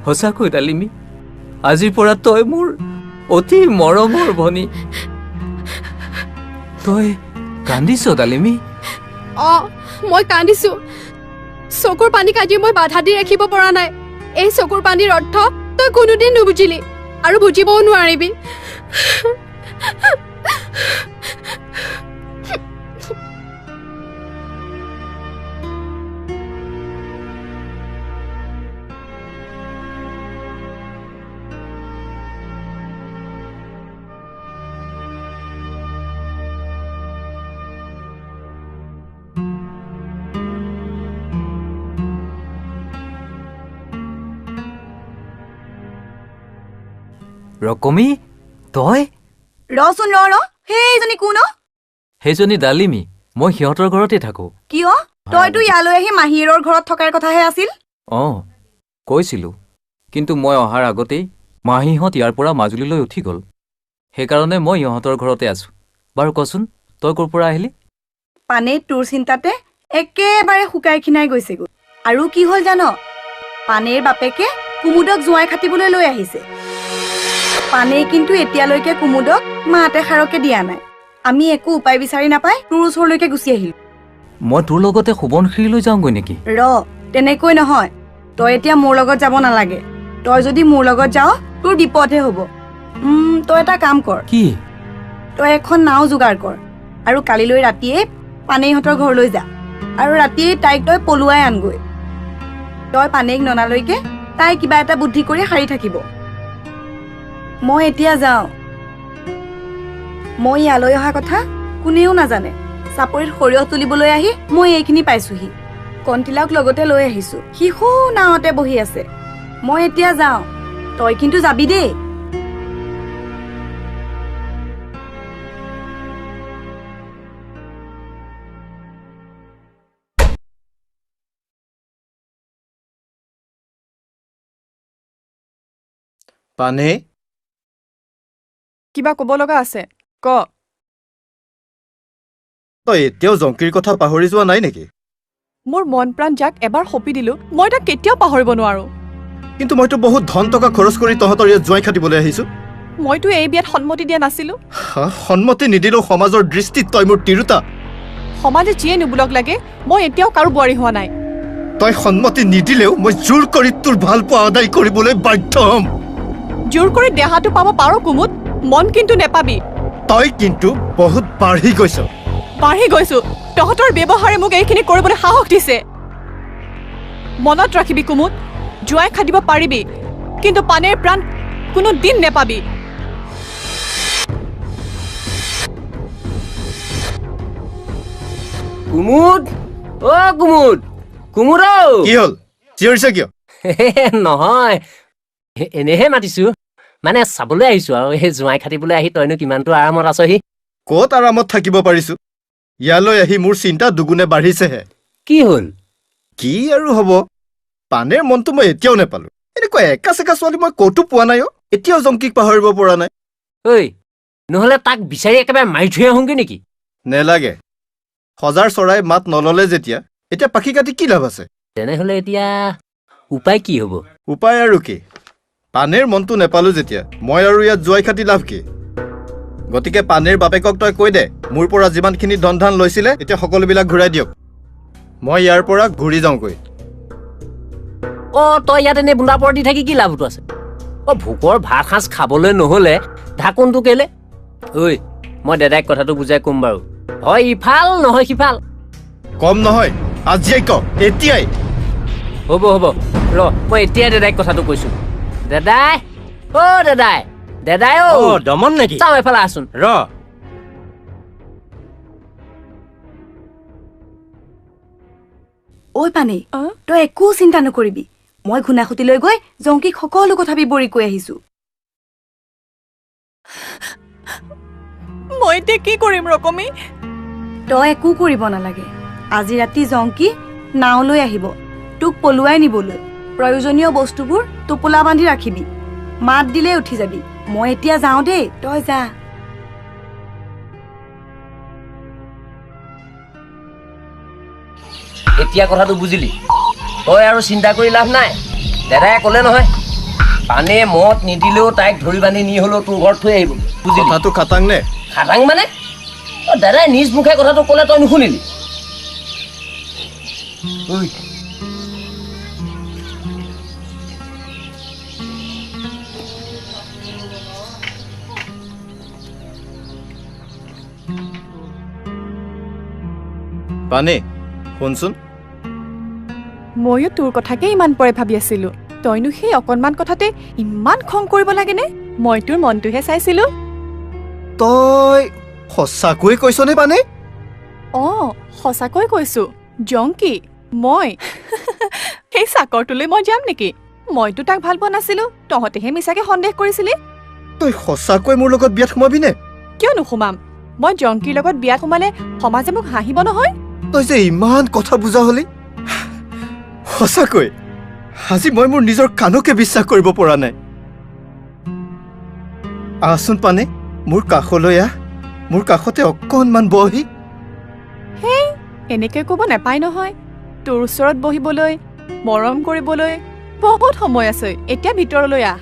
A: সঁচাকৈ ডালিমি, আজিৰ পৰা তই মোৰ অতি মৰমৰ ভনী। তই কান্দিছ ডালিমি?
E: মই কান্দিছো। চকুৰ পানী কাটি মই বাধা দি ৰাখিব পৰা নাই। এই চকুৰ পানীৰ অৰ্থ তই কোনোদিন নুবুজিলি আৰু বুজিবও নোৱাৰিবি।
A: ৰকমি, তই?
F: ৰচোন ৰ, সেইজনী কোন?
A: সেইজনী ডালিমি। মই সিহঁতৰ ঘৰতে থাকো।
F: কিয়? তইতো ইয়ালৈ আহি মাহীৰৰ ঘৰত থকাৰ কথাহে আছিল।
A: অঁ কৈছিলোঁ, কিন্তু মই অহাৰ আগতেই মাহীহঁত ইয়াৰ পৰা মাজুলীলৈ উঠি গ'ল। সেইকাৰণে মই ইহঁতৰ ঘৰতে আছোঁ। বাৰু কচোন, তই ক'ৰ পৰা আহিলি?
F: পানেই তোৰ চিন্তাতে একেবাৰে শুকাই খিনাই গৈছেগৈ। আৰু কি হ'ল জান, পানেইৰ বাপেকে কুমুদক জোঁৱাই খাটিবলৈ লৈ আহিছে। পানেই কিন্তু এতিয়ালৈকে কুমুদক মাত এষাৰকে দিয়া নাই। আমি একো উপায় বিচাৰি নাপাই তোৰ ওচৰলৈকে গুচি আহিলো।
A: মই তোৰ লগতে সোৱণশিৰিলৈ যাওঁগৈ নেকি?
F: তেনেকৈ নহয়, তই এতিয়া মোৰ লগত যাব নালাগে। তই যদি মোৰ লগত যাৱ তোৰ বিপদহে হ'ব। তই এটা কাম কৰ।
A: কি?
F: তই এখন নাও যোগাৰ কৰ আৰু কালিলৈ ৰাতিয়ে পানেইহঁতৰ ঘৰলৈ যা, আৰু ৰাতিয়ে তাইক তই পলুৱাই আনগৈ। তই পানেইক ননালৈকে তাই কিবা এটা বুদ্ধি কৰি সাৰি থাকিব। মই এতিয়া যাওঁ। মই ইয়ালৈ অহা কথা কোনেও নাজানে। চাপৰিত সৰিয়হ তুলিবলৈ আহি মই এইখিনি পাইছোহি। কণ্টিলাক লগতে লৈ আহিছো, সি সৌ নাৱতে বহি আছে। মই এতিয়া যাওঁ, তই কিন্তু যাবি দেই।
D: পানেই,
B: কিবা ক'ব লগা আছে? ক।
D: তই এতিয়াও জংকীৰ কথা পাহৰি যোৱা নাই নেকি?
B: মোৰ মন প্ৰাণ যাক এবাৰ সঁপি দিলো, মই তাক কেতিয়াও পাহৰিব নোৱাৰো।
D: কিন্তু মইতো বহুত ধন টকা খৰচ কৰি তহঁতৰ ইয়াত জোঁৱাই খাটিবলৈ আহিছো।
B: মইতো এই বিয়াত সন্মতি দিয়া নাছিলো।
D: সন্মতি নিদিলেও সমাজৰ দৃষ্টিত তই মোৰ তিৰোতা।
B: সমাজে যিয়ে নুবুলক লাগে, মই এতিয়াও কাৰো বোৱাৰী হোৱা নাই।
D: তই সন্মতি নিদিলেও মই জোৰ কৰি তোৰ ভাল পোৱা আদায় কৰিবলৈ বাধ্য হ'ম।
B: জোৰ কৰি দেহাটো পাব পাৰো কুমুদ, মন কিন্তু নেপাবি।
D: তই কিন্তু বহুত বাঢ়ি গৈছ।
B: বাঢ়ি গৈছো, তহঁতৰ ব্যৱহাৰে মোক এইখিনি কৰিবলৈ সাহস দিছে। মনত ৰাখিবি কুমুদ, জোঁৱাই খাটিব পাৰিবি, কিন্তু পানেইৰ প্ৰাণ কোনো দিন নেপাবি।
C: কুমুদ, অ' কুমুদ, কুমুদ ঔ!
D: কি হ'ল, চিঞৰিছে কিয়?
C: নহয়, এনেহে মাতিছো। মানে চাবলৈ আহিছো আৰু সেই জোঁৱাই খাটিবলৈ আহি তইনো কিমানটো আৰামত আছহি।
D: ক'ত আৰামত থাকিব পাৰিছো? ইয়ালৈ আহি মোৰ চিন্তা দুগুণে বাঢ়িছেহে।
C: কি হ'ল?
D: কি আৰু হ'ব, পানেইৰ মনটো মই এতিয়াও নেপালো। এনেকুৱা একা চেকা ছোৱালী মই ক'তো পোৱা নাই। এতিয়াও জংকীক পাহৰিব পৰা নাই।
C: ঐ, নহ'লে তাক বিচাৰি একেবাৰে মাৰি থৈ আহোঁগৈ নেকি?
D: নেলাগে, সজাৰ চৰাই মাত নললে যেতিয়া এতিয়া পাখি কাটি কি লাভ আছে?
C: তেনেহ'লে এতিয়া উপায় কি হ'ব?
D: উপায় আৰু কি, পানেইৰ মনটো নেপালো যেতিয়া মই আৰু ইয়াত জোঁৱাই খাটি লাভ কি? গতিকে পানেইৰ বাপেকক তই কৈ দে, মোৰ পৰা যিমানখিনি ধন ধান লৈছিলে এতিয়া সকলোবিলাক ঘূৰাই দিয়ক। মই ইয়াৰ পৰা ঘূৰি যাওঁগৈ।
C: তই ইয়াত এনে বুন্দাপৰ দি থাকি কি লাভটো আছে? ভোকৰ ভাত সাঁজ খাবলৈ নহ'লে ঢাকোনটো কেলে? ঐ, মই দাদাইক কথাটো বুজাই ক'ম বাৰু। হয় ইফাল নহয় সিফাল।
D: কম নহয়, আজিয়েই ক, এতিয়াই।
C: হ'ব ৰ, মই এতিয়াই দাদাইক কথাটো কৈছো। দাদাই, দাদাই
H: দমন নেকি?
C: চাওঁ এফালে আছোন।
H: ৰ
F: ঐ পানেই, তই একো চিন্তা নকৰিবি। মই ঘুণাসুঁতিলৈ গৈ জংকীক সকলো কথা বিৱৰি কৈ আহিছো।
B: মই এতিয়া কি কৰিম ৰকমী?
F: তই একো কৰিব নালাগে। আজি ৰাতি জংকী নাওলৈ আহিব তোক পলুৱাই নিবলৈ। প্ৰয়োজনীয় বস্তুবোৰ টোপোলা বান্ধি ৰাখিবি, মাত দিলে উঠি যাবি। মই এতিয়া যাওঁ দেই, তই যা।
C: এতিয়া কথাটো বুজিলি? তই আৰু চিন্তা কৰি লাভ নাই। দাদাই ক'লে নহয়, পানেই মদ নিদিলেও তাইক ধৰি বান্ধি নি হ'লেও তোৰ ঘৰত থৈ আহিব। বুজিলি?
D: কথাটো খাটাং নে?
C: খাটাং মানে? দাদাই নিজ মুখে কথাটো ক'লে তই নুশুনিলি?
D: পানেই, শুনচোন।
B: ময়ো তোৰ কথাকে ইমান পৰে ভাবি আছিলো। তইনো সেই অকণমান কথাতে ইমান খং কৰিব লাগেনে? মই তোৰ মনটোহে চাইছিলো।
D: তই সঁচাকৈ কৈছনে পানেই?
B: সঁচাকৈ কৈছো। জংকী, মই সেই চাকৰটোলৈ মই যাম নেকি? মইতো তাক ভাল পোৱা নাছিলো, তহঁতেহে মিছাকে সন্দেহ কৰিছিলি।
D: তই সঁচাকৈ মোৰ লগত বিয়াত সোমাবি নে?
B: কিয় নোসোমাম? মই জংকীৰ লগত বিয়াত সোমালে সমাজে মোক হাঁহিব নহয়।
D: তই যে ইমান কথা বুজা হলি, সঁচাকৈ আজি মই মোৰ নিজৰ কাণকে বিশ্বাস কৰিব পৰা নাই। আহচোন পানে, মোৰ কাষলৈ আহ, মোৰ কাষতে অকণমান বহি।
B: হেই, এনেকে ক'ব নাপায় নহয়। তোৰ ওচৰত বহিবলৈ, মৰম কৰিবলৈ বহুত সময় আছে। এতিয়া ভিতৰলৈ আহ।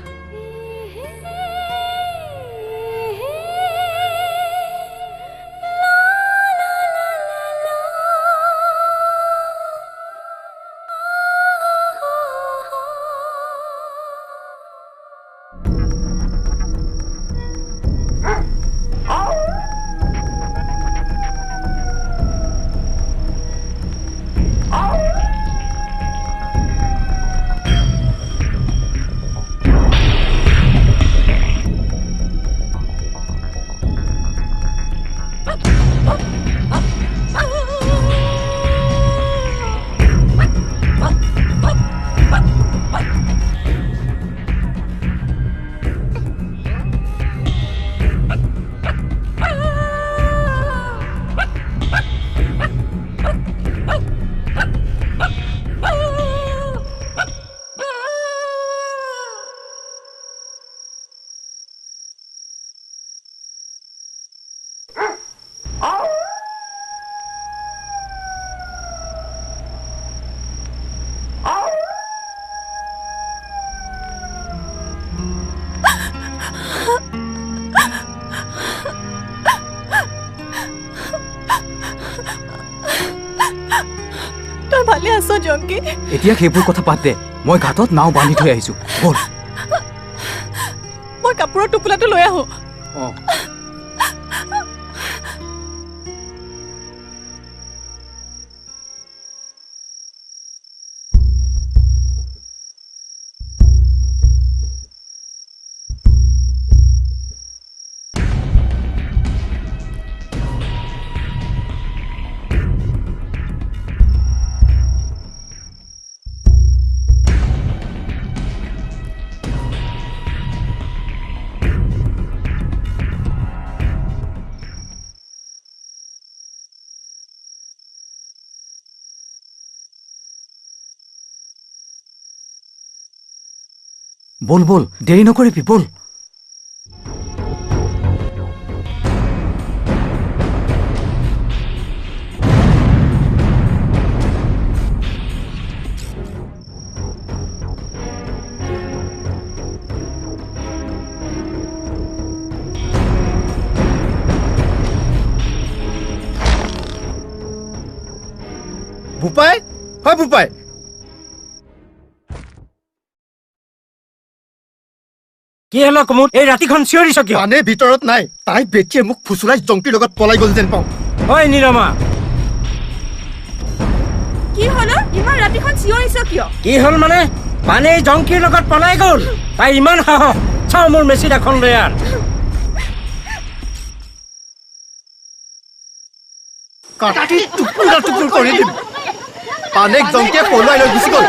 B: তই ভালে আছ জংকি?
A: এতিয়া সেইবোৰ কথা বাদ দে, মই ঘাটত নাও বান্ধি থৈ আহিছো। বল।
B: মই কাপোৰৰ টোপোলাটো লৈ আহোঁ।
A: বল বল, দেৰি নকৰিবি, বল।
D: ভূপাই, হয় ভূপাই।
H: কি হলো কুমুদ, এই ৰাতিখন চিঞৰিছ কিয়?
D: পানে ভিতৰত নাই। তাই বেটিয়ে মোক ফুচুলাই জংকিৰ লগত পলাই গ'ল যেন পাওঁ।
H: হয় নীলমা,
J: কি হলো? ইমান ৰাতিখন চিঞৰিছ কিয়?
H: কি হ'ল মানে? পানে জংকিৰ লগত পলাই গ'ল। তাই ইমান সাহস। চাওঁ মোৰ মেচিন এখন লৈ আন।
D: কাটি টুকুৰা টুকুৰ কৰি দিম। পানেক জংকিয়ে পলুৱাই লৈ গুচি গ'ল।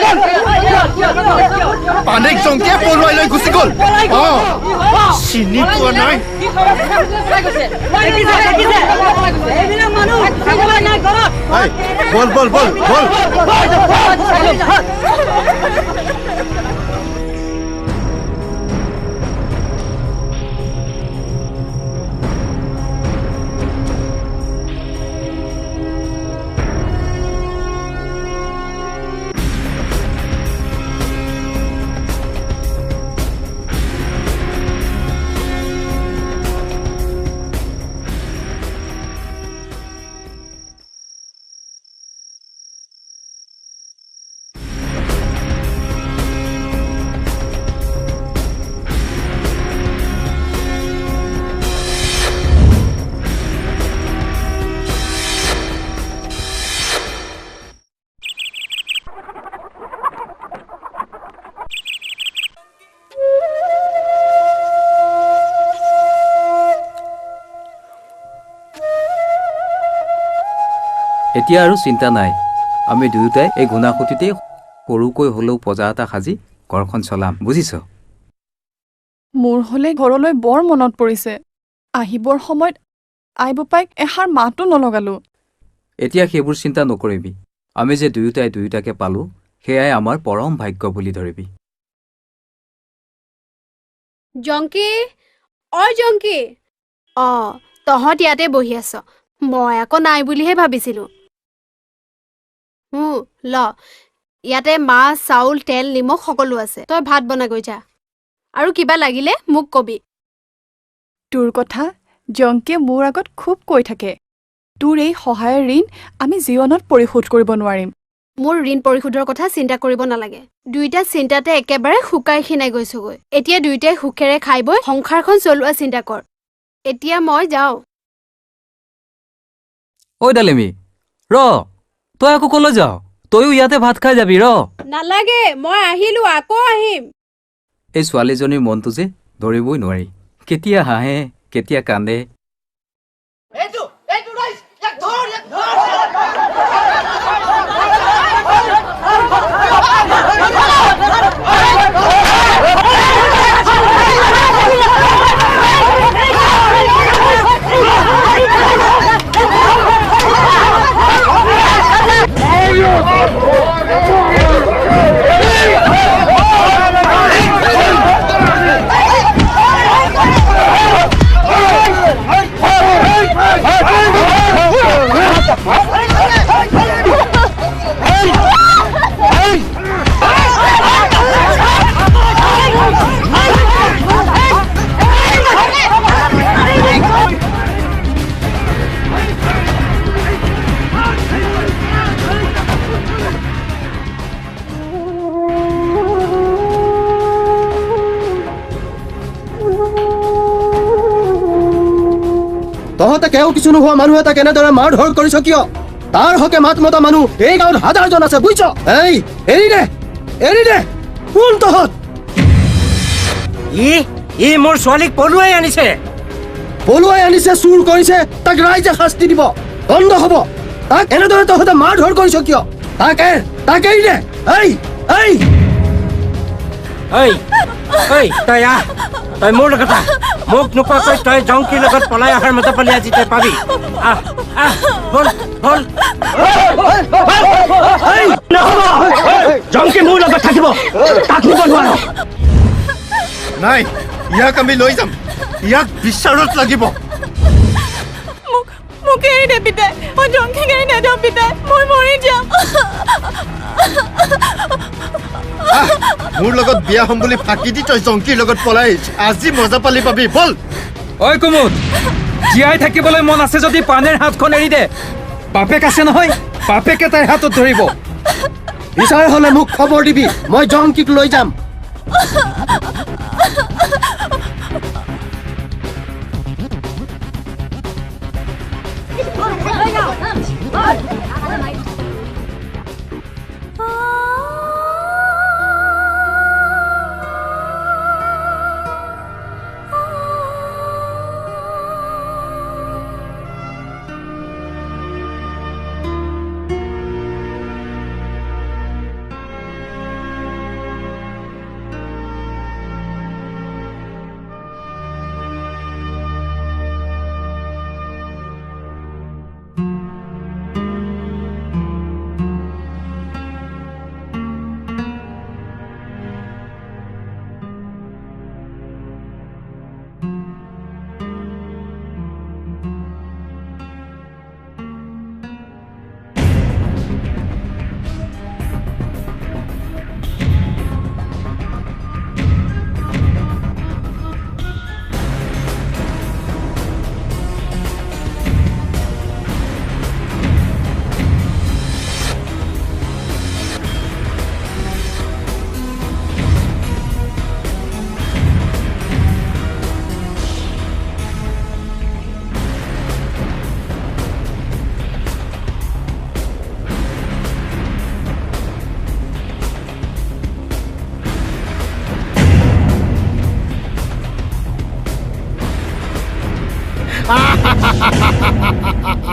D: পানেক জংকিয়ে পলুৱাই লৈ গুচি গ'ল। চিনি পোৱা নাই। বল বল বল বল।
A: এতিয়া আৰু চিন্তা নাই। আমি দুয়োটাই এই ঘূনাসুঁতিতেই সৰুকৈ হ'লেও পজা এটা সাজি ঘৰখন চলাম, বুজিছ?
B: মোৰ হ'লে ঘৰলৈ বৰ মনত পৰিছে। আহিবৰ সময়ত আই বোপাইক এষাৰ মাতো নলগালো।
A: এতিয়া সেইবোৰ চিন্তা নকৰিবি। আমি যে দুয়োটাই দুয়োটাকে পালোঁ, সেয়াই আমাৰ পৰম ভাগ্য বুলি ধৰিবি।
E: জংকি, অ জংকি, তহঁত ইয়াতে বহি আছ। মই আকৌ নাই বুলিহে ভাবিছিলো। ল, ইয়াতে মাছ, চাউল, তেল, নিমখ সকলো আছে। তই ভাত বনাগৈ যা, আৰু কিবা লাগিলে মোক কবি।
B: তোৰ কথা জংকিয়ে মোৰ আগত খুব কৈ থাকে। তোৰ এই সহায়ৰ ঋণ আমি জীৱনত পৰিশোধ কৰিব নোৱাৰিম।
E: মোৰ ঋণ পৰিশোধৰ কথা চিন্তা কৰিব নালাগে। দুইটা চিন্তাতে একেবাৰে শুকাই খিনাই গৈছোগৈ। এতিয়া দুইটাই সুখেৰে খাই বৈ সংসাৰখন চলোৱা চিন্তা কৰ। এতিয়া মই যাওঁ।
A: ঐ ডালিমী, ৰ, তই আকৌ কলৈ যাৱ? তয়ো ইয়াতে ভাত খাই যাবি, ৰ।
E: নালাগে, মই আহিলো, আকৌ আহিম।
A: এই ছোৱালীজনীৰ মনটো যে ধৰিবই নোৱাৰি। কেতিয়া হাঁহে, কেতিয়া কান্দে।
I: তহঁতে কেও কিছু নোহোৱা মানুহ এটা কেনেদৰে মাৰ ধৰ কৰিছ কিয়? তাৰ হকে মাত মতা মানুহ এই গাঁৱত হাজাৰজন আছে, বুজিছ? এই এৰি দে, এৰি দে। কোন তহঁত?
H: ই মোৰ ছোৱালীক পলুৱাই আনিছে।
I: পলুৱাই আনিছে, চুৰ কৰিছে, তাক ৰাইজে শাস্তি দিব, দণ্ড হ'ব। তাক এনেদৰে তহঁতে মাৰ ধৰ কৰিছ কিয়? তাক এৰি দে।
H: তই আহ, তই মোৰ লগত আহ। মোক নোকোৱাকৈ তই জংকিৰ লগত পলাই অহাৰ মজা পালি আজি তই পাবি।
I: জংকি মোৰ লগত থাকিব, তাক নিব নোৱাৰো।
D: নাই, ইয়াক আমি লৈ যাম। ইয়াক বিচাৰত লাগিব।
B: মোক এৰি দে পিতাই, মই জংকিক এৰি নেযাওঁ পিতাই, মই মৰি যাম।
D: মোৰ লগত বিয়া হ'ম বুলি ফাঁকি দি তই জংকিৰ লগত পলাই আজি মজা পালি পাবি, বল।
A: ঐ কুমুদ, জীয়াই থাকিবলৈ মন আছে যদি পানেৰ হাতখন এৰি দে। বাপেক আছে নহয়, বাপেকে তাইৰ হাতত ধৰিব।
I: বিচাৰ হলে মোক খবৰ দিবি, মই জংকিক লৈ যাম।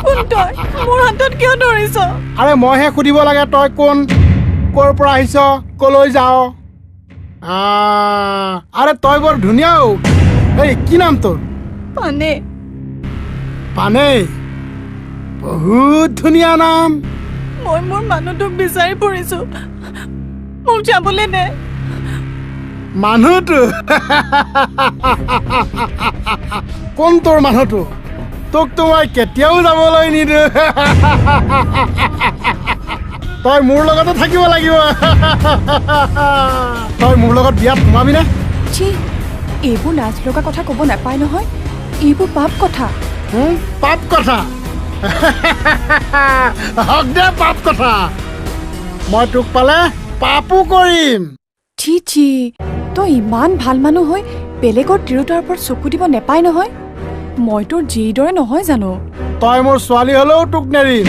B: কোন তই? মোৰ হাতত কিয় ধৰিছ?
K: আৰে মইহে সুধিব লাগে তই কোন, ক'ৰ পৰা আহিছ, কলৈ যাও? আৰে তই বৰ ধুনীয়াও। এই কি নাম তোৰ?
B: পানে।
K: পানে? বহুত ধুনীয়া নাম।
B: মই মোৰ মানুহটোক বিচাৰি ফুৰিছো। মোক যাবলৈ দে।
K: মানুহটো কোন তোৰ মানুহটো? তোকতো মই কেতিয়াও যাবলৈ নিদিওঁ। তই মোৰ লগতে থাকিব লাগিব। তই মোৰ লগত বিয়াত সোমাবিনে?
B: ছি, এইবোৰ লাজ লগা কথা ক'ব নাপায় নহয়। এইবোৰ পাপ কথা।
K: পাপ কথা? হক দে পাপ কথা। মই তোক পালে পাপো কৰিম।
B: ছি ছি, তই ইমান ভাল মানুহ হৈ বেলেগৰ তিৰোতাৰ ওপৰত চকু দিব নেপায় নহয়। মই তোৰ যিদৰে নহয় জানো।
K: তই মোৰ ছোৱালী হ'লেও তোক নেৰিম।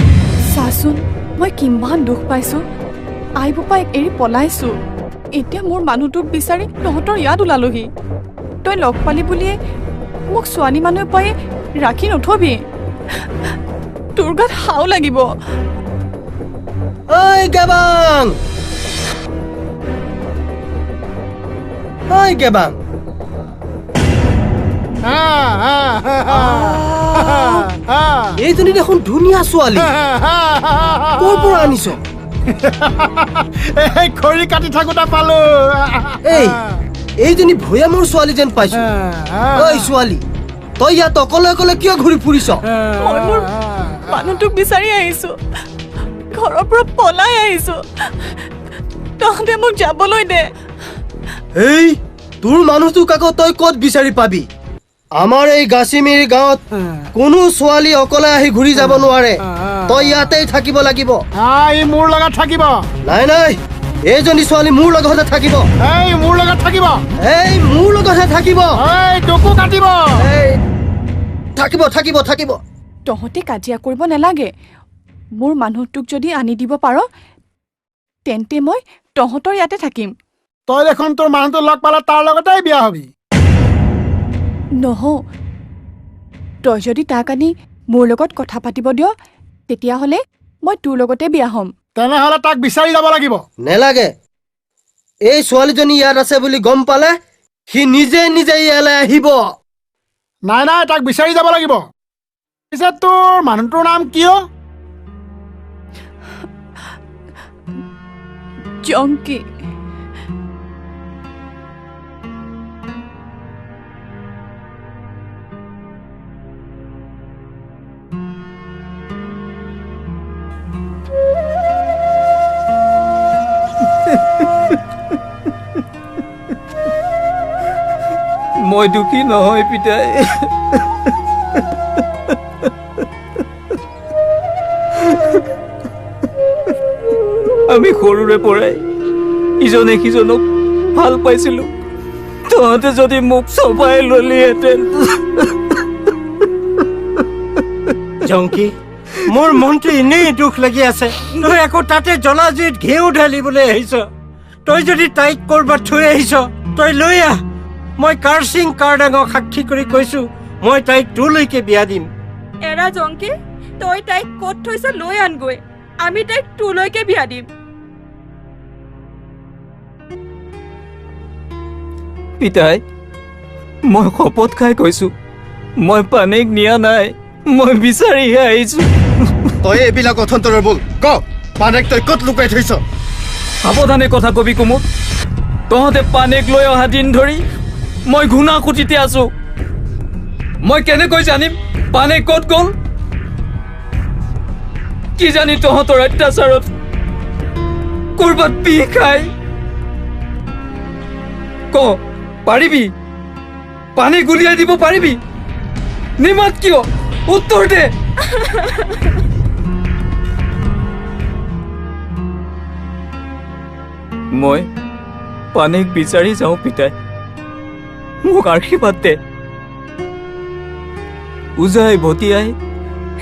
B: চাচোন, মই কিমান দুখ পাইছোঁ। আই বোপাইক এৰি পলাইছোঁ। এতিয়া মোৰ মানুহটোক বিচাৰি তহঁতৰ ইয়াত ওলালোহি। তই লগ পালি বুলিয়ে মোক ছোৱালী মানুহ পাই ৰাখি নথবি। তোৰ গাত হাও লাগিব।
I: ঐ গেবাং, ঐ গেবাং, এইজনী দেখোন ধুনীয়া ছোৱালী। ক'ৰ পৰা আনিছ?
K: এই খৰি কাটি থাকোঁতে পালো।
I: এইজনী ভৈয়ামৰ ছোৱালী যেন পাইছো। ঐ ছোৱালী, তই ইয়াত অকলে অকলে কিয় ঘূৰি ফুৰিছ?
B: মই মোৰ মানুহটোক বিচাৰি আহিছোঁ। ঘৰৰ পৰা পলাই আহিছোঁ। তহঁতে মোক যাবলৈ দে।
I: এই তোৰ মানুহটোক আকৌ তই ক'ত বিচাৰি পাবি? আমাৰ এই গাছিমিৰি গাঁৱত কোনো ছোৱালী অকলে আহি ঘূৰি যাব নোৱাৰে। তই ইয়াতেই থাকিব লাগিব।
K: ই মোৰ লগত থাকিব।
I: নাই নাই, এইজনী ছোৱালী মোৰ লগতহে থাকিব।
K: এই মোৰ লগত থাকিব।
I: এই মোৰ লগতহে থাকিব।
K: এই ডকু কাটিব।
I: এই থাকিব থাকিব থাকিব।
B: তহঁতে কাজিয়া কৰিব নালাগে। মোৰ মানুহটোক যদি আনি দিব পাৰ তেন্তে মই তহঁতৰ ইয়াতে থাকিম।
K: তই দেখোন তোৰ মানুহটো লগ পালে তাৰ লগতেই বিয়া হবি।
B: নহ, তই যদি তাক আনি মোৰ লগত কথা পাতিব দিয় তেতিয়াহ'লে মই তোৰ লগতে বিয়া হ'ম।
K: তেনেহ'লে তাক বিচাৰি যাব লাগিব।
I: নেলাগে। এই ছোৱালীজনী ইয়াত আছে বুলি গম পালে সি নিজে নিজে ইয়ালৈ আহিব।
K: নাই নাই, তাক বিচাৰি যাব লাগিব। পিছে তোৰ মানুহটোৰ নাম কি?
B: জংকি।
A: মই দুখী নহয় পিতাই। আমি সৰুৰে পৰাই ইজনে সিজনক ভাল পাইছিলো। তহঁতে যদি মোক চপাই ললিহেঁতেন।
H: জংকি, মোৰ মনটো এনেই দুখ লাগি আছে। তই আকৌ তাতে জ্বলা জুইত ঘিউ ঢালিবলৈ আহিছ। তই যদি তাইক কৰবাত থৈ আহিছ তই লৈ আহ। মই কাৰচিং কাৰডাঙক সাক্ষী কৰি কৈছো মই তাইক তোলৈকে বিয়া দিম।
J: এৰা জংকি, তই তাইক ক'ত থৈছ লৈ আনগৈ। আমি তাইক তোলৈকে বিয়া দিম।
A: পিতাই, মই শপত খাই কৈছো মই পানীক নিয়া নাই। মই বিচাৰিহে আহিছো।
D: তই এইবিলাক অথন্তৰৰ বল ক। পানেক তই ক'ত লুকাই থৈছ?
A: সাৱধানে কথা কবি কুমুদ। তহঁতে পানেক লৈ অহা দিন ধৰি মই ঘূণা খুটিতে আছো। মই কেনেকৈ জানিম পানেক ক'ত গ'ল? কি জানি তহঁতৰ অত্যাচাৰত কৰবাত বিহ খাই। ক, পাৰিবি? পানী গুলিয়াই দিব পাৰিবি? নিমাত কিয়? উত্তৰ দে। মই পানীক বিচাৰি যাওঁ পিতাই। মোক আশীৰ্বাদ দে। উজাই ভটিয়াই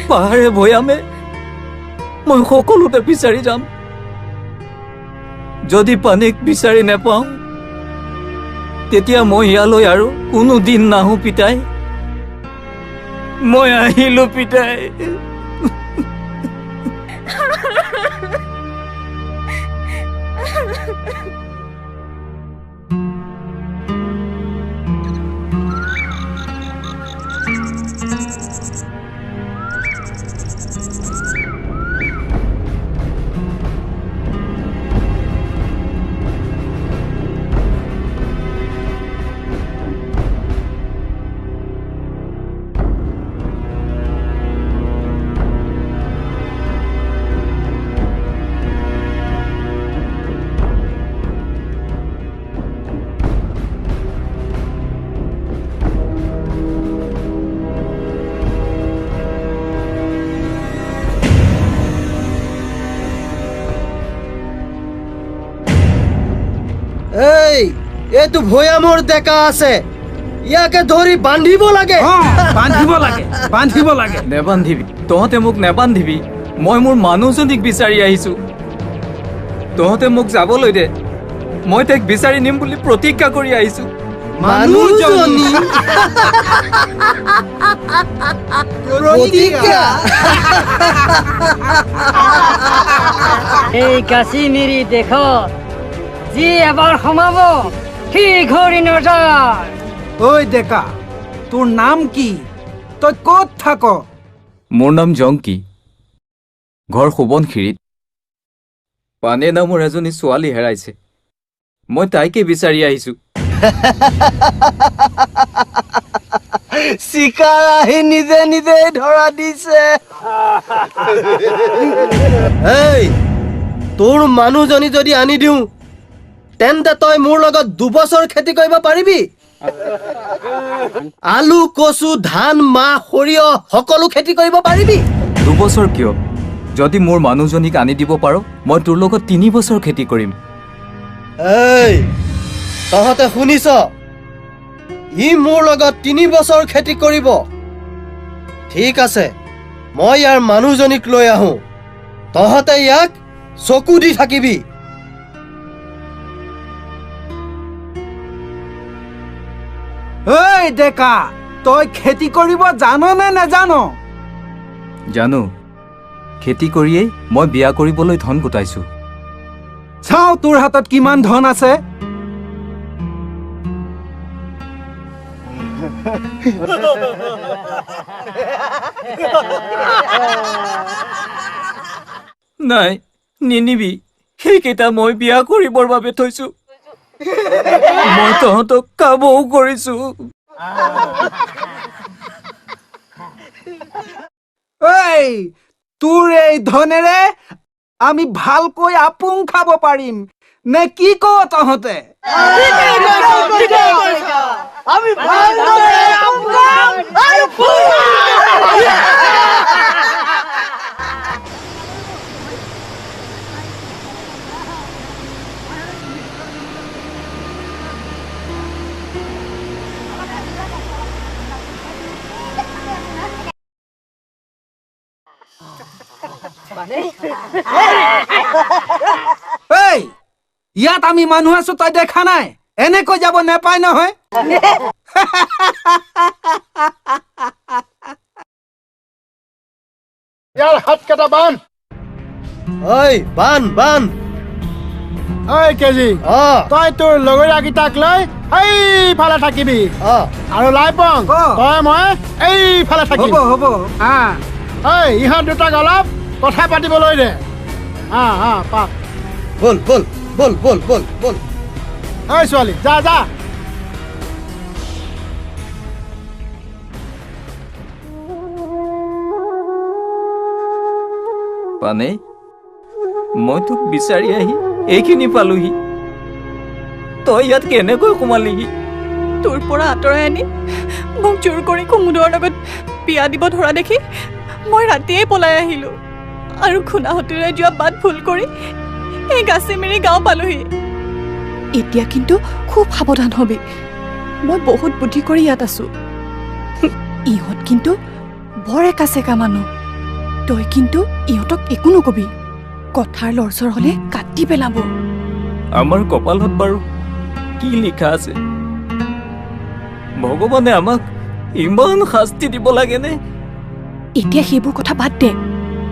A: পাহাৰে ভৈয়ামে মই সকলোতে বিচাৰি যাম। যদি পানীক বিচাৰি নেপাওঁ তেতিয়া মই ইয়ালৈ আৰু কোনো দিন নাহো পিতাই। মই আহিলো পিতাই।
I: এইটো ভৈয়ামৰ ডেকা আছে, ইয়াকে ধৰি বান্ধিব লাগে।
G: বান্ধিব লাগে।
A: নেবান্ধিবি, তহঁতে মোক নেবান্ধিবি। মই মোৰ মানুহজনীক বিচাৰি আহিছো। তহঁতে মোক যাবলৈ দে, মই তাইক বিচাৰি নিম বুলি প্ৰতিজ্ঞা কৰি আহিছো।
I: মানুহজনী প্ৰতিজ্ঞা?
L: এই কাশ্মীৰী দেখ যি এবাৰ সোমাব সি ঘূৰি নাযায়।
G: ঐ ডেকা, তোৰ নাম কি? তই ক'ত থাক?
A: মোৰ নাম জংকি, ঘৰ সোৱণশিৰিত। পানে নামৰ এজনী ছোৱালী হেৰাইছে, মই তাইকে বিচাৰি আহিছো।
I: চিকাৰ আহি নিজে নিজে ধৰা দিছে। এই তোৰ মানুহজনী যদি আনি দিওঁ, তেন্তে তই মোৰ লগত 2 বছৰ খেতি কৰিব পাৰিবি? আলু, কচু, ধান, মাহ, সৰিয়হ সকলো খেতি কৰিব পাৰিবি?
A: 2 বছৰ কিয়? যদি মোৰ মানুহজনীক আনি দিব পাৰ, মই তোৰ লগত 3 বছৰ খেতি কৰিম।
I: এই তহঁতে শুনিছ? ই মোৰ লগত 3 বছৰ খেতি কৰিব। ঠিক আছে, মই ইয়াৰ মানুহজনীক লৈ আহোঁ, তহঁতে ইয়াক চকু দি থাকিবি।
G: ঐ ডেকা, তই খেতি কৰিব জান নে নেজান?
A: জানো, খেতি কৰিয়েই মই বিয়া কৰিবলৈ ধন গোটাইছো।
G: চাওঁ তোৰ হাতত কিমান ধন আছে।
A: নাই, নিনিবি। সেইকেইটা মই বিয়া কৰিবৰ বাবে থৈছো। মই তহঁতক কামও কৰিছো।
G: ঐ, তোৰ এই ধনেৰে আমি ভালকৈ আপুং খাব পাৰিম নে কি কৱ তহঁতে? এই, ইয়াত আমি মানুহ আছো, তই দেখা নাই? এনেকৈ যাব নেপায় নহয়।
K: ইয়াৰ হাতকেইটা বান্ধ।
I: ঐ বান বান।
K: ঐ কেজি, তই তোৰ লগৰীয়াকেইটাক লৈ এইফালে থাকিবি, আৰু লাইপং তই মই এইফালে থাকিম।
G: হ'ব।
K: ইহঁত দুটাক অলপ কথা পাতিবলৈ দে। পাক।
I: বল বল বল বল বল বল।
K: ঐ ছোৱালী, যা যা।
A: পানে, মই তোক বিচাৰি আহি এইখিনি পালোহি। তই ইয়াত কেনেকৈ সোমালিহি?
B: তোৰ পৰা আঁতৰাই আনি মোক জোৰ কৰি কুমুদৰ লগত বিয়া দিব ধৰা দেখি মই ৰাতিয়েই পলাই আহিলো, আৰু খুনাহঁতেৰে যোৱা বাট ভুল কৰি এই গাছিমেৰী গাঁও পালোহি। এতিয়া কিন্তু খুব সাৱধান হবি, মই বহুত বুদ্ধি কৰি ইয়াত আছো। ইহঁত কিন্তু বৰ একা চেকা মানুহ, তই কিন্তু ইহঁতক একো নকবি। কথাৰ লৰচৰ হলে কাটি পেলাব।
A: আমাৰ কপালত বাৰু কি লিখা আছে? ভগৱানে আমাক ইমান শাস্তি দিব লাগেনে?
B: এতিয়া সেইবোৰ কথা বাদ দে,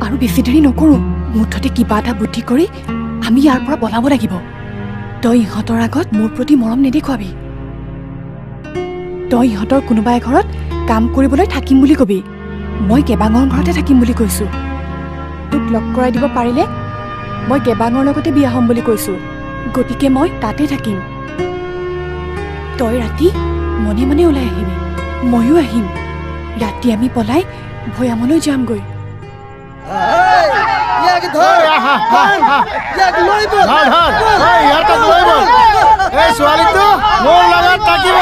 B: আৰু বেছি দেৰি নকৰো। মুঠতে কিবা এটা বুদ্ধি কৰি আমি ইয়াৰ পৰা পলাব লাগিব। তই ইহঁতৰ আগত মোৰ প্ৰতি মৰম নেদেখুৱাবি। তই ইহঁতৰ কোনোবা এঘৰত কাম কৰিবলৈ থাকিম বুলি কবি। মই কেবাঙৰ ঘৰতে থাকিম বুলি কৈছো। তোক লগ কৰাই দিব পাৰিলে মই কেবাঙৰ লগতে বিয়া হ'ম বুলি কৈছো, গতিকে মই তাতে থাকিম। তই ৰাতি মনে মনে ওলাই আহিবি, ময়ো আহিম। ৰাতি আমি পলাই ভৈয়ামলৈ যামগৈ।
K: এই ছোৱালীটো মোৰ লগত থাকিব।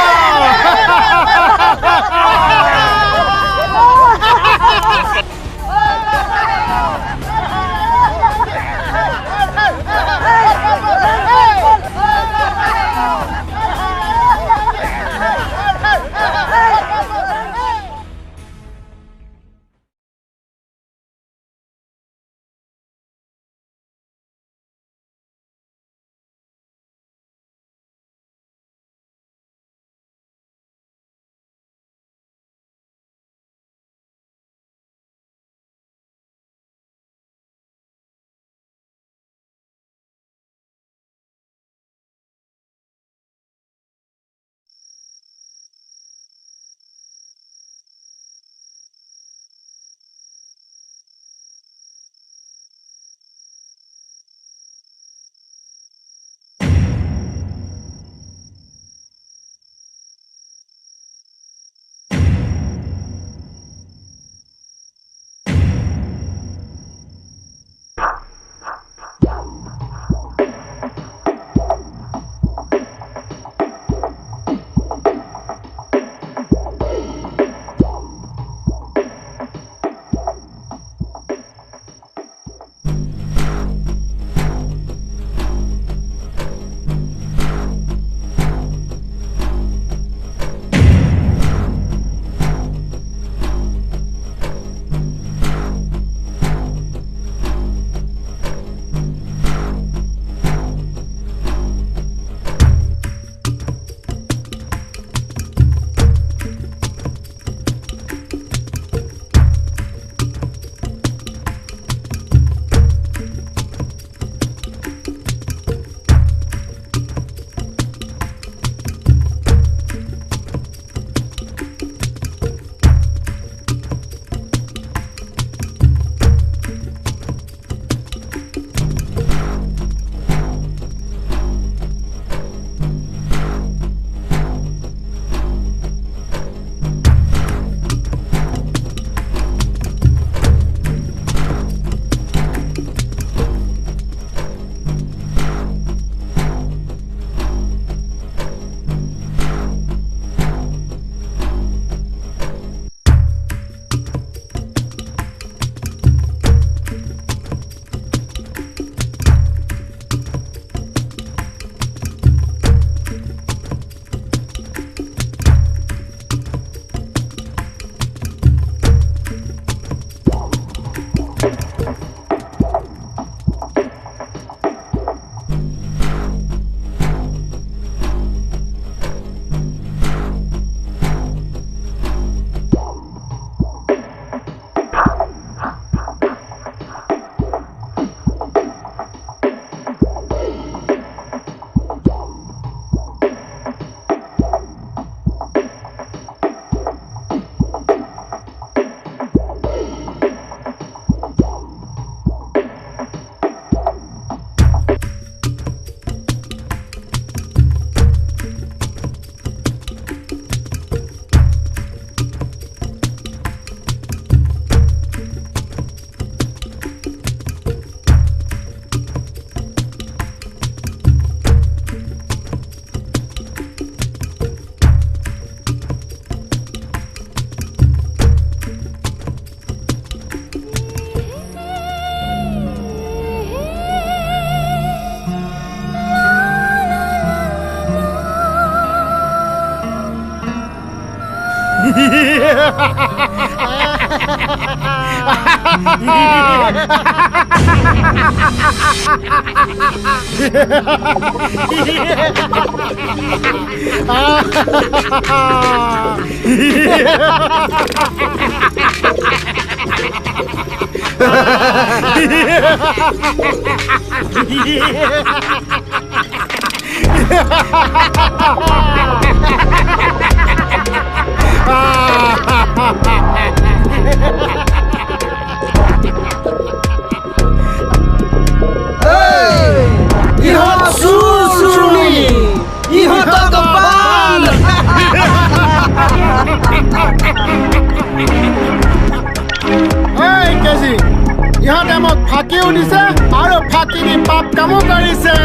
K: ইহঁতে মোক ফাঁকিও দিছে আৰু ফাঁকি দি পাপ কামো কৰিছে।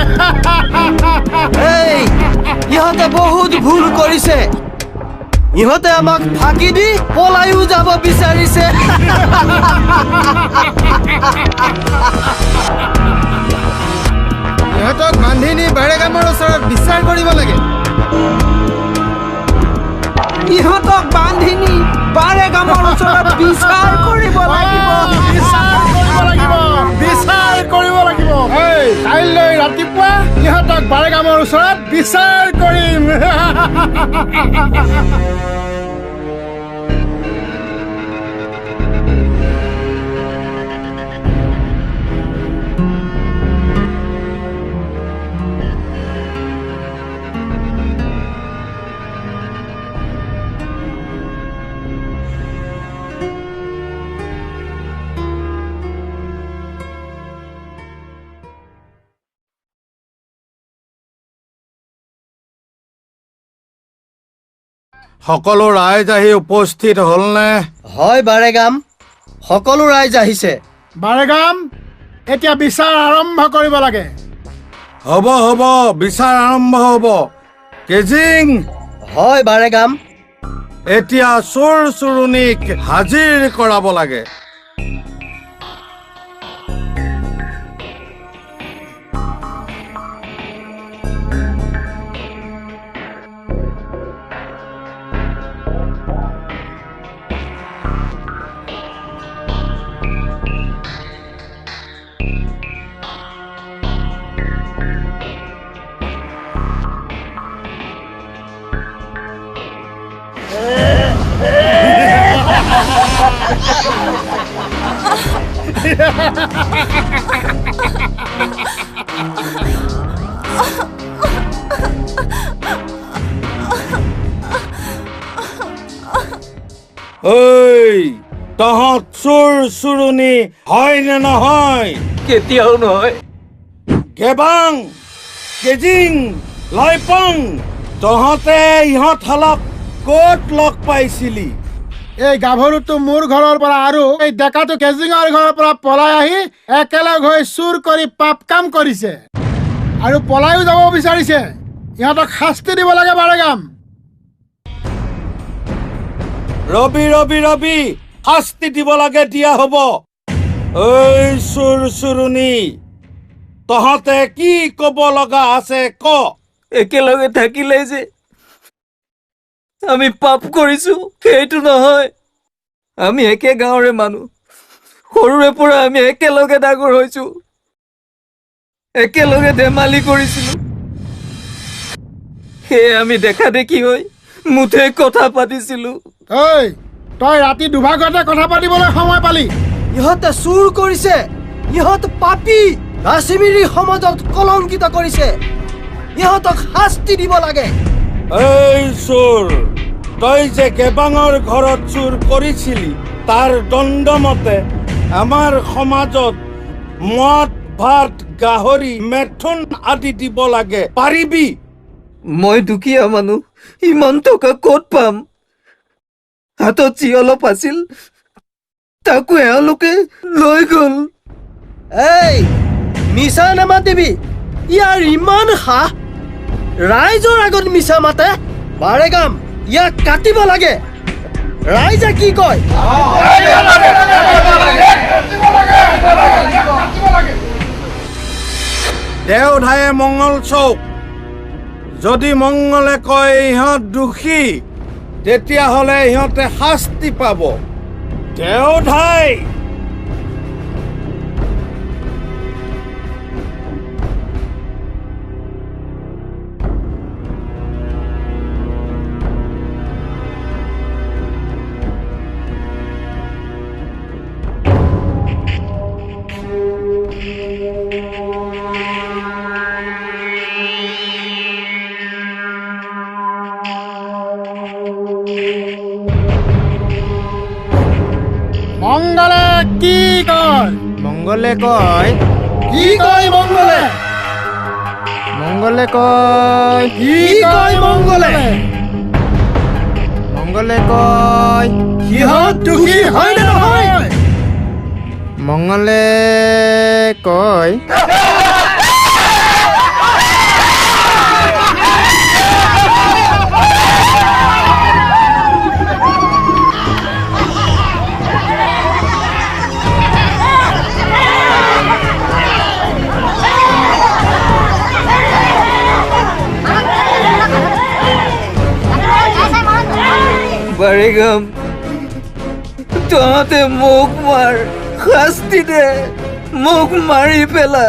I: ইহঁতে বহুত ভুল কৰিছে। ইহঁতে আমাক ফাঁকি দি পলাইও যাব বিচাৰিছে।
K: ইহঁতক বান্ধি নি বাৰেগামৰ ওচৰত বিচাৰ কৰিব লাগে।
G: ইহঁতক বান্ধি নি বাৰেগামৰ ওচৰত বিচাৰ কৰিব লাগিব।
K: বিচাৰ কৰিব লাগিব। কাইলৈ ৰাতিপুৱা ইহঁতক বাৰেগামৰ ওচৰত বিচাৰ কৰিম।
D: সকলো ৰাইজ আহি উপস্থিত হ'লনে?
I: হয় বাৰেগাম, সকলো ৰাইজ আহিছে।
K: বাৰেগাম, এতিয়া বিচাৰ আৰম্ভ কৰিব লাগে।
D: হ'ব হ'ব, বিচাৰ আৰম্ভ হ'ব। কেজিং,
I: হয় বাৰেগাম।
D: এতিয়া চোৰ চোৰণীক হাজিৰ কৰাব লাগে। তহঁত চোৰ চোৰণী হয় নে নহয়?
A: কেতিয়াও নহয়।
D: গেবাং, কেজিং, লাইপং, তহঁতে ইহঁত হালক ক'ত লগ পাইছিলি?
K: এই গাভৰুটো মোৰ ঘৰৰ পৰা আৰু এই ডেকাটো কেজিঙৰ ঘৰৰ পৰা পলাই আহি একেলগ হৈ চুৰ কৰি পাপ কাম কৰিছে আৰু পলাইও যাব বিচাৰিছে। ইহঁতক শাস্তি দিব লাগে বাৰেগাম।
D: ৰবি ৰবি ৰবি, শাস্তি দিব লাগে, দিয়া হ'ব। ঐ চোৰ চোৰণী, তহঁতে কি ক'ব লগা আছে ক?
A: একেলগে থাকিলে যে আমি পাপ কৰিছো সেইটো নহয়। আমি একে গাঁৱৰে মানুহ। সৰুৰে পৰা আমি একেলগে ডাঙৰ হৈছো, একেলগে ধেমালি কৰিছিলো। সেয়ে আমি দেখা দেখি হৈ মুঠে কথা পাতিছিলো।
K: ঐ, তই ৰাতি দুভাগতে কথা পাতিবলৈ সময় পালি?
I: ইহঁতে চুৰ কৰিছে, ইহঁত পাপী, কাশ্মীৰী সমাজক কলংকিত কৰিছে। ইহঁতক শাস্তি দিব লাগে।
D: এই চোৰ, তই যে গেবাঙৰ ঘৰত চুৰ কৰিছিলি তাৰ দণ্ডমতে আমাৰ সমাজত মদ ভাত গাহৰি মেথুন আদি দিব লাগে, পাৰিবি?
A: মই দুখীয়া মানুহ, ইমান টকা ক'ত পাম? হাতত যি অলপ আছিল তাকো এওঁলোকে লৈ গ'ল।
I: এই মিছা নামাতিবি, ইয়াৰ ইমান সাহ, ৰাইজৰ আগত মিছা মাতে। বাৰেগাম, ইয়াক কাটিব লাগে। ৰাইজে কি কয়?
D: দেওধায়ে মংগল চৌক, যদি মংগলে কয় ইহঁত দোষী,
K: তেতিয়াহ'লে সিহঁতে শাস্তি পাব। দেওধাই মংগলে কি কয়?
I: মংগলে কয়
K: কি কয় মংগলে?
I: মংগলে কয়
K: কি কয় মংগলে?
I: মংগলে কয়
K: সিহঁত দোষী হয় নে নহয়?
I: মংগলে কয়
A: বাৰেগাম তহঁতে মোক মাৰ, শাস্তি দে, মোক মাৰি পেলা,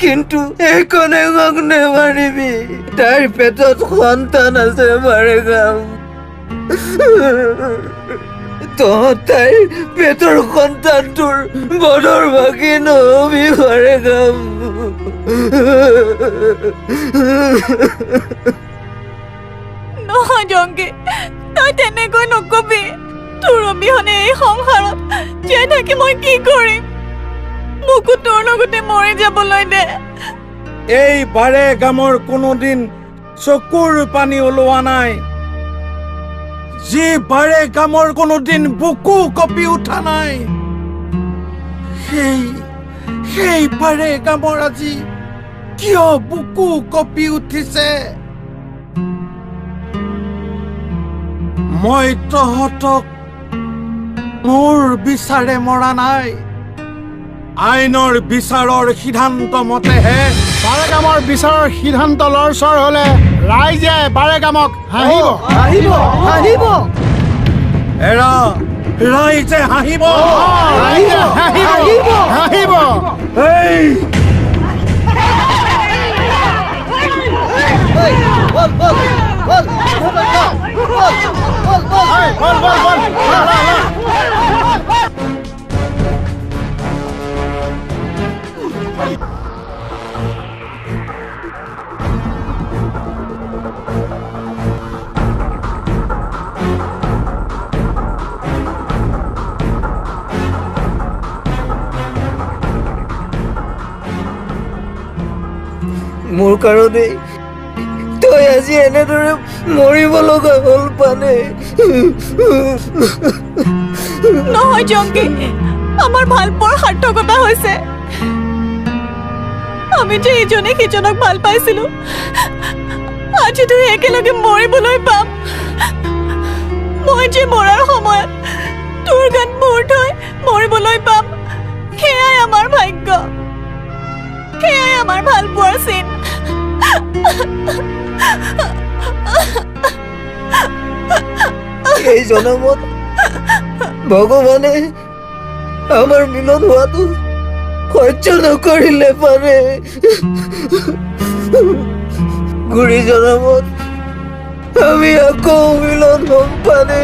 A: কিন্তু এইকণে মোক নেমাৰিবি। তাইৰ পেটত সন্তান আছে বাৰেগাম। তহঁত তাইৰ পেটৰ সন্তানটোৰ বনৰ বাকী নহবি বাৰেগাম।
J: নহয় জংকী, তই তেনেকৈ নকবি। তোৰ অবিহনে এই সংসাৰত জীয়াই থাকি মই কি কৰিম? মোকো তোৰ লগতে মৰি যাবলৈ দে।
K: এই বাৰে গামৰ কোনোদিন চকুৰ পানী ওলোৱা নাই, যি বাৰে গামৰ কোনোদিন বুকু কঁপি উঠা নাই, সেই বাৰে গামৰ আজি কিয় বুকু কঁপি উঠিছে? মই তহঁতক মোৰ বিচাৰে মৰা নাই, আইনৰ বিচাৰৰ সিদ্ধান্ত মতেহে। বাৰেগামৰ বিচাৰৰ সিদ্ধান্ত লৰচৰ হলে ৰাইজে বাৰেগামক হাঁহিব হাঁহিব হাঁহিব। এৰা ৰাইজে হাঁহিব, ৰাইজে হাঁহিব হাঁহিব। এই
A: মোৰ কাৰণে তই আজি এনেদৰে মৰিব লগা হ'ল পানে।
J: নহয় জংকী, আমাৰ ভাল পোৱাৰ সাৰ্থকতা হৈছে। আমি যে ইজনে সিজনক ভাল পাইছিলো, আজি তুই একেলগে মৰিবলৈ পাম। মই যে মৰাৰ সময়ত তোৰ গাত মূৰ থৈ মৰিবলৈ পাম, সেয়াই আমাৰ ভাগ্য, সেয়াই আমাৰ ভাল পোৱাৰ চিন।
A: এই জনমত ভগৱানে আমাৰ মিলন হোৱাটো সহ্য নকৰিলে পাৰে। ঘূৰি জনমত আমি আকৌ মিলন হ'ম পাৰে।